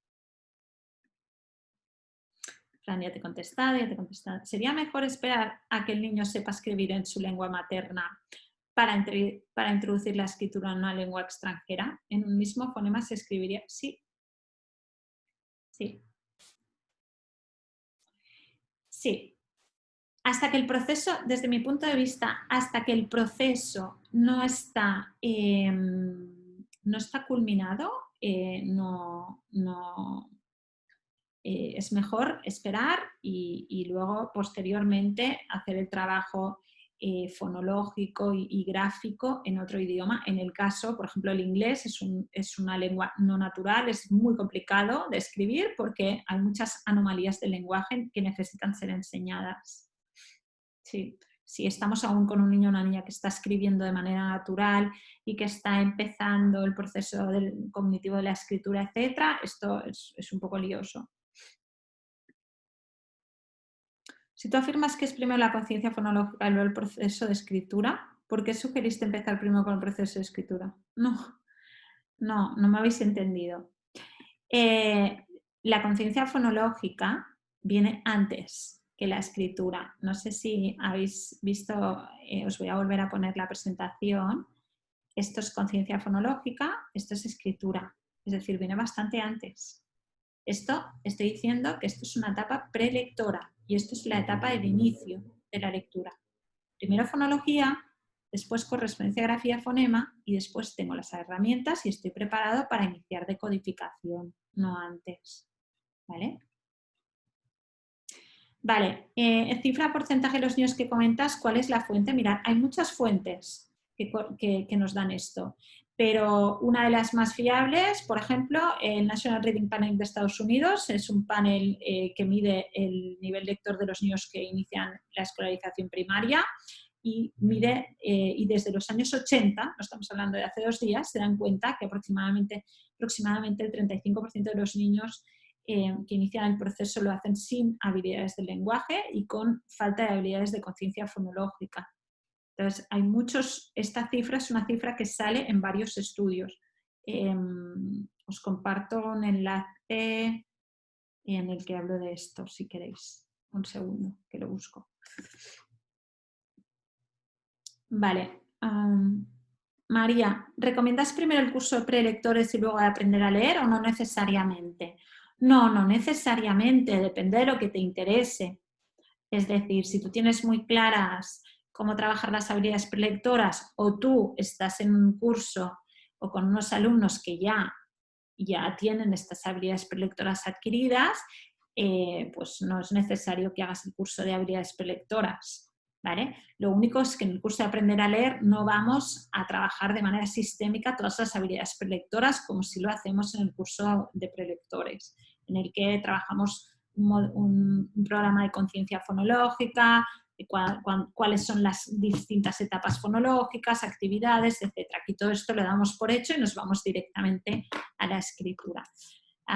Fran, ya te he contestado, ya te he contestado. ¿Sería mejor esperar a que el niño sepa escribir en su lengua materna para introducir la escritura en una lengua extranjera? ¿En un mismo fonema se escribiría? Sí. Sí. Sí. Hasta que el proceso, desde mi punto de vista, hasta que el proceso no está culminado, es mejor esperar y luego posteriormente hacer el trabajo fonológico y gráfico en otro idioma. En el caso, por ejemplo, el inglés es una lengua no natural, es muy complicado de escribir porque hay muchas anomalías del lenguaje que necesitan ser enseñadas. Sí. Si estamos aún con un niño o una niña que está escribiendo de manera natural y que está empezando el proceso cognitivo de la escritura, etcétera, esto es un poco lioso. Si tú afirmas que es primero la conciencia fonológica y luego el proceso de escritura, ¿por qué sugeriste empezar primero con el proceso de escritura? No me habéis entendido. La conciencia fonológica viene antes que la escritura. No sé si habéis visto, os voy a volver a poner la presentación. Esto es conciencia fonológica, esto es escritura. Es decir, viene bastante antes. Estoy diciendo que esto es una etapa prelectora y esto es la etapa del inicio de la lectura. Primero fonología, después correspondencia, grafía, fonema y después tengo las herramientas y estoy preparado para iniciar decodificación, no antes. ¿Vale? Vale, cifra, porcentaje de los niños que comentas, ¿cuál es la fuente? Mirad, hay muchas fuentes que nos dan esto. pero una de las más fiables, por ejemplo, el National Reading Panel de Estados Unidos, es un panel que mide el nivel lector de los niños que inician la escolarización primaria y mide, y desde los años 80, no estamos hablando de hace 2 días, se dan cuenta que aproximadamente el 35% de los niños que inician el proceso lo hacen sin habilidades del lenguaje y con falta de habilidades de conciencia fonológica. Entonces, hay muchos, esta cifra es una cifra que sale en varios estudios. Os comparto un enlace en el que hablo de esto, si queréis. Un segundo, que lo busco. Vale. María, ¿recomiendas primero el curso de prelectores y luego de aprender a leer o no necesariamente? No, no necesariamente, depende de lo que te interese. Es decir, si tú tienes muy claras cómo trabajar las habilidades prelectoras o tú estás en un curso o con unos alumnos que ya tienen estas habilidades prelectoras adquiridas, pues no es necesario que hagas el curso de habilidades prelectoras. ¿Vale? Lo único es que en el curso de aprender a leer no vamos a trabajar de manera sistémica todas las habilidades prelectoras como si lo hacemos en el curso de prelectores, en el que trabajamos un programa de conciencia fonológica, cuáles son las distintas etapas fonológicas, actividades, etc. Aquí todo esto lo damos por hecho y nos vamos directamente a la escritura.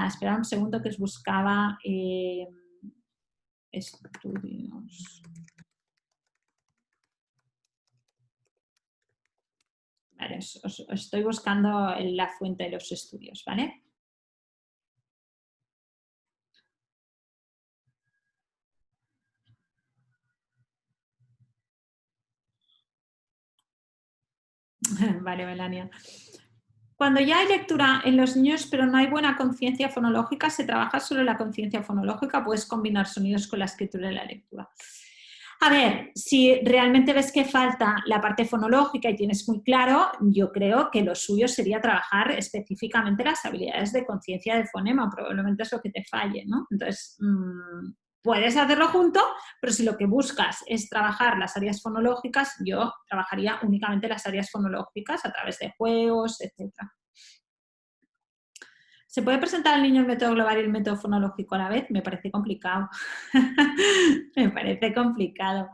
Esperad un segundo que os buscaba estudios. Vale, os estoy buscando la fuente de los estudios, ¿vale? Vale, Melania. Cuando ya hay lectura en los niños pero no hay buena conciencia fonológica, se trabaja solo la conciencia fonológica, puedes combinar sonidos con la escritura y la lectura. A ver, si realmente ves que falta la parte fonológica y tienes muy claro, yo creo que lo suyo sería trabajar específicamente las habilidades de conciencia de fonema, probablemente es lo que te falle, ¿no? Entonces, puedes hacerlo junto, pero si lo que buscas es trabajar las áreas fonológicas, yo trabajaría únicamente las áreas fonológicas a través de juegos, etc. ¿Se puede presentar al niño el método global y el método fonológico a la vez? Me parece complicado. Me parece complicado.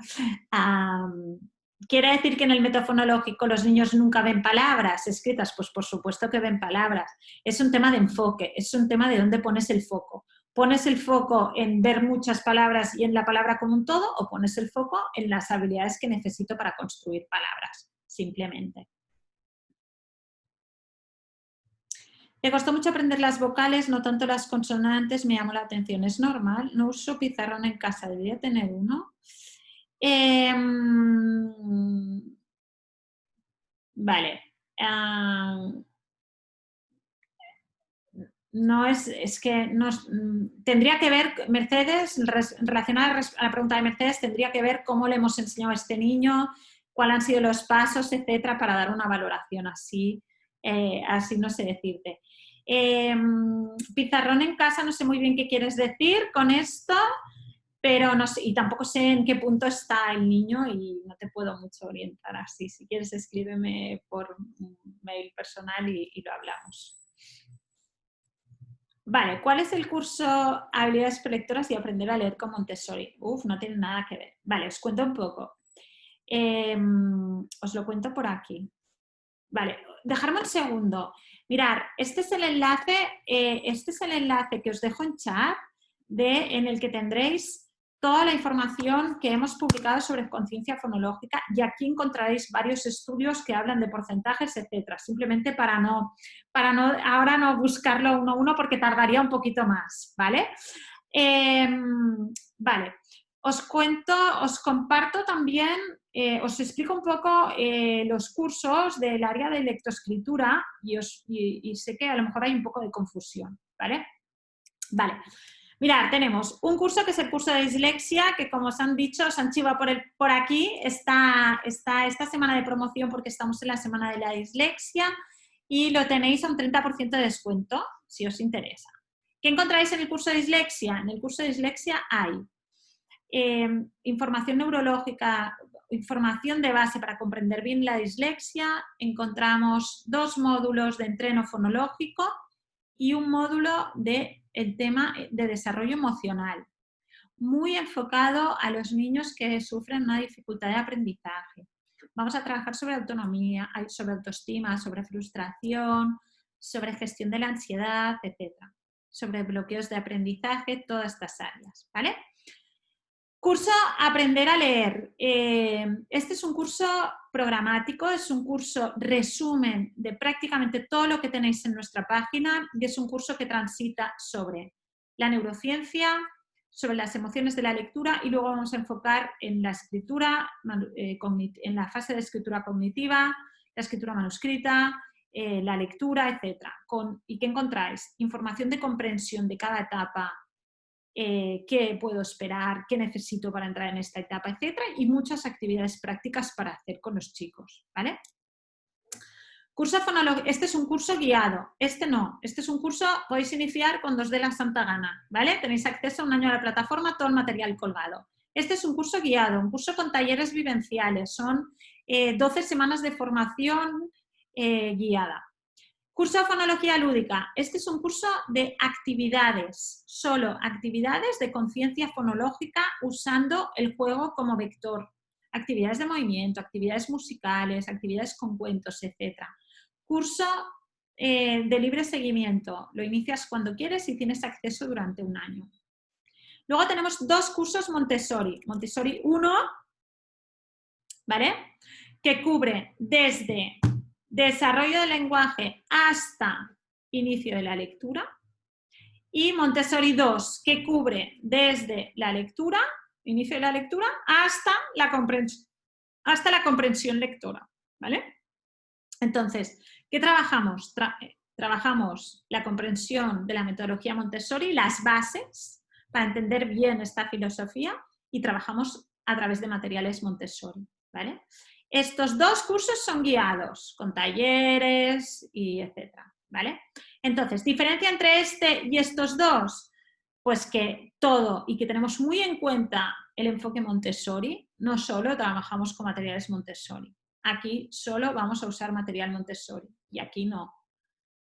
¿Quiere decir que en el método fonológico los niños nunca ven palabras escritas? Pues por supuesto que ven palabras. Es un tema de enfoque, es un tema de dónde pones el foco. ¿Pones el foco en ver muchas palabras y en la palabra como un todo o pones el foco en las habilidades que necesito para construir palabras? Simplemente. Me costó mucho aprender las vocales, no tanto las consonantes, me llamó la atención. Es normal, no uso pizarrón en casa, debería tener uno. Vale. No es que tendría que ver, Mercedes, relacionada a la pregunta de Mercedes, tendría que ver cómo le hemos enseñado a este niño, cuáles han sido los pasos, etcétera, para dar una valoración así, así no sé decirte. Pizarrón en casa, no sé muy bien qué quieres decir con esto, pero no sé, y tampoco sé en qué punto está el niño y no te puedo mucho orientar así. Si quieres, escríbeme por mail personal y lo hablamos. Vale, ¿cuál es el curso Habilidades Prelectoras y Aprender a leer con Montessori? Uf, no tiene nada que ver. Vale, os cuento un poco. Os lo cuento por aquí. Vale, dejadme un segundo. Mirad, este es el enlace que os dejo en chat en el que tendréis toda la información que hemos publicado sobre conciencia fonológica y aquí encontraréis varios estudios que hablan de porcentajes, etcétera. Simplemente para no ahora no buscarlo uno a uno porque tardaría un poquito más, ¿vale? Vale. Os comparto también, os explico un poco los cursos del área de lectoescritura y sé que a lo mejor hay un poco de confusión, ¿vale? Vale. Mirad, tenemos un curso que es el curso de dislexia, que como os han dicho, os han chivado por aquí, está esta semana de promoción porque estamos en la semana de la dislexia y lo tenéis a un 30% de descuento, si os interesa. ¿Qué encontráis en el curso de dislexia? En el curso de dislexia hay información neurológica, información de base para comprender bien la dislexia, encontramos 2 módulos de entreno fonológico y un módulo del tema de desarrollo emocional, muy enfocado a los niños que sufren una dificultad de aprendizaje. Vamos a trabajar sobre autonomía, sobre autoestima, sobre frustración, sobre gestión de la ansiedad, etc. Sobre bloqueos de aprendizaje, todas estas áreas, ¿vale? Curso Aprender a leer. Este es un curso programático, es un curso resumen de prácticamente todo lo que tenéis en nuestra página y es un curso que transita sobre la neurociencia, sobre las emociones de la lectura y luego vamos a enfocar en la escritura, en la fase de escritura cognitiva, la escritura manuscrita, la lectura, etc. ¿Y qué encontráis? Información de comprensión de cada etapa, qué puedo esperar, qué necesito para entrar en esta etapa, etcétera, y muchas actividades prácticas para hacer con los chicos, ¿vale? Curso fonológico, este es un curso guiado, este no, este es un curso, podéis iniciar cuando os dé la santa gana, ¿vale? Tenéis acceso a un año a la plataforma, todo el material colgado. Este es un curso guiado, un curso con talleres vivenciales, son 12 semanas de formación guiada. Curso de fonología lúdica. Este es un curso de actividades, solo actividades de conciencia fonológica usando el juego como vector. Actividades de movimiento, actividades musicales, actividades con cuentos, etc. Curso de libre seguimiento. Lo inicias cuando quieres y tienes acceso durante un año. Luego tenemos 2 cursos Montessori. Montessori 1, ¿vale? Que cubre desde desarrollo del lenguaje hasta inicio de la lectura, y Montessori 2, que cubre desde la lectura, inicio de la lectura, hasta la comprensión lectora, ¿vale? Entonces, ¿qué trabajamos? Trabajamos la comprensión de la metodología Montessori, las bases, para entender bien esta filosofía, y trabajamos a través de materiales Montessori, ¿vale? Estos 2 cursos son guiados, con talleres y etcétera, ¿vale? Entonces, ¿diferencia entre este y estos 2? Pues que todo, y que tenemos muy en cuenta el enfoque Montessori, no solo trabajamos con materiales Montessori. Aquí solo vamos a usar material Montessori y aquí no.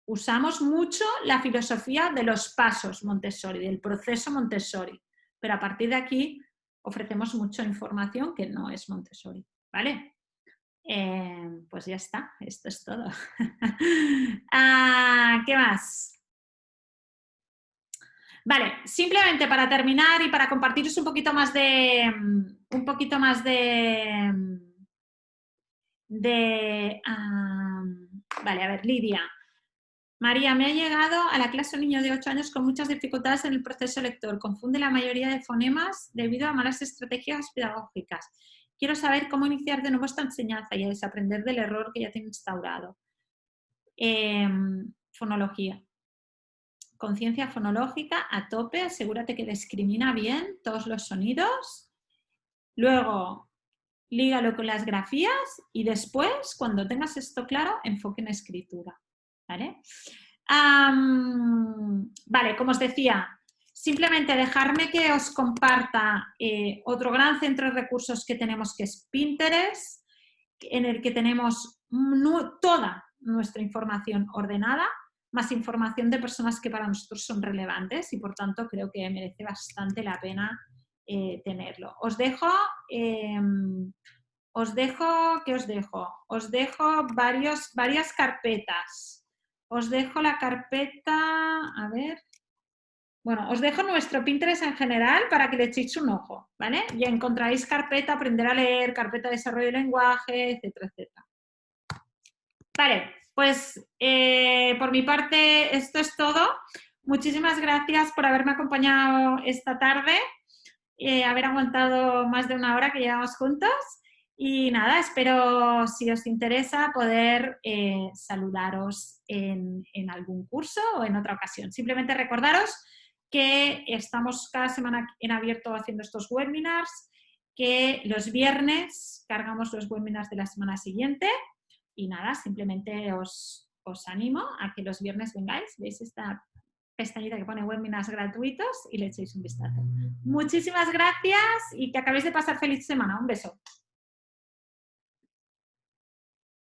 Usamos mucho la filosofía de los pasos Montessori, del proceso Montessori, pero a partir de aquí ofrecemos mucha información que no es Montessori, ¿vale? Pues ya está, esto es todo. ¿Qué más? Vale, simplemente para terminar y para compartiros un poquito más de vale, a ver, Lidia. María, me ha llegado a la clase un niño de 8 años con muchas dificultades en el proceso lector. Confunde la mayoría de fonemas debido a malas estrategias pedagógicas. Quiero saber cómo iniciar de nuevo esta enseñanza y a desaprender del error que ya tiene instaurado. Fonología. Conciencia fonológica a tope, asegúrate que discrimina bien todos los sonidos. Luego, lígalo con las grafías y después, cuando tengas esto claro, enfoque en escritura. ¿Vale? Vale, como os decía, simplemente dejarme que os comparta otro gran centro de recursos que tenemos, que es Pinterest, en el que tenemos toda nuestra información ordenada, más información de personas que para nosotros son relevantes y por tanto creo que merece bastante la pena tenerlo. Os dejo varias carpetas. Os dejo la carpeta, a ver, bueno, os dejo nuestro Pinterest en general para que le echéis un ojo, ¿vale? Y encontraréis carpeta Aprender a leer, carpeta Desarrollo del lenguaje, etcétera, etcétera. Vale, pues por mi parte esto es todo. Muchísimas gracias por haberme acompañado esta tarde, haber aguantado más de una hora que llevamos juntos. Y nada, espero, si os interesa, poder saludaros en algún curso o en otra ocasión. Simplemente recordaros que estamos cada semana en abierto haciendo estos webinars, que los viernes cargamos los webinars de la semana siguiente y nada, simplemente os animo a que los viernes vengáis, veis esta pestañita que pone webinars gratuitos y le echéis un vistazo. Muchísimas gracias y que acabéis de pasar feliz semana. Un beso.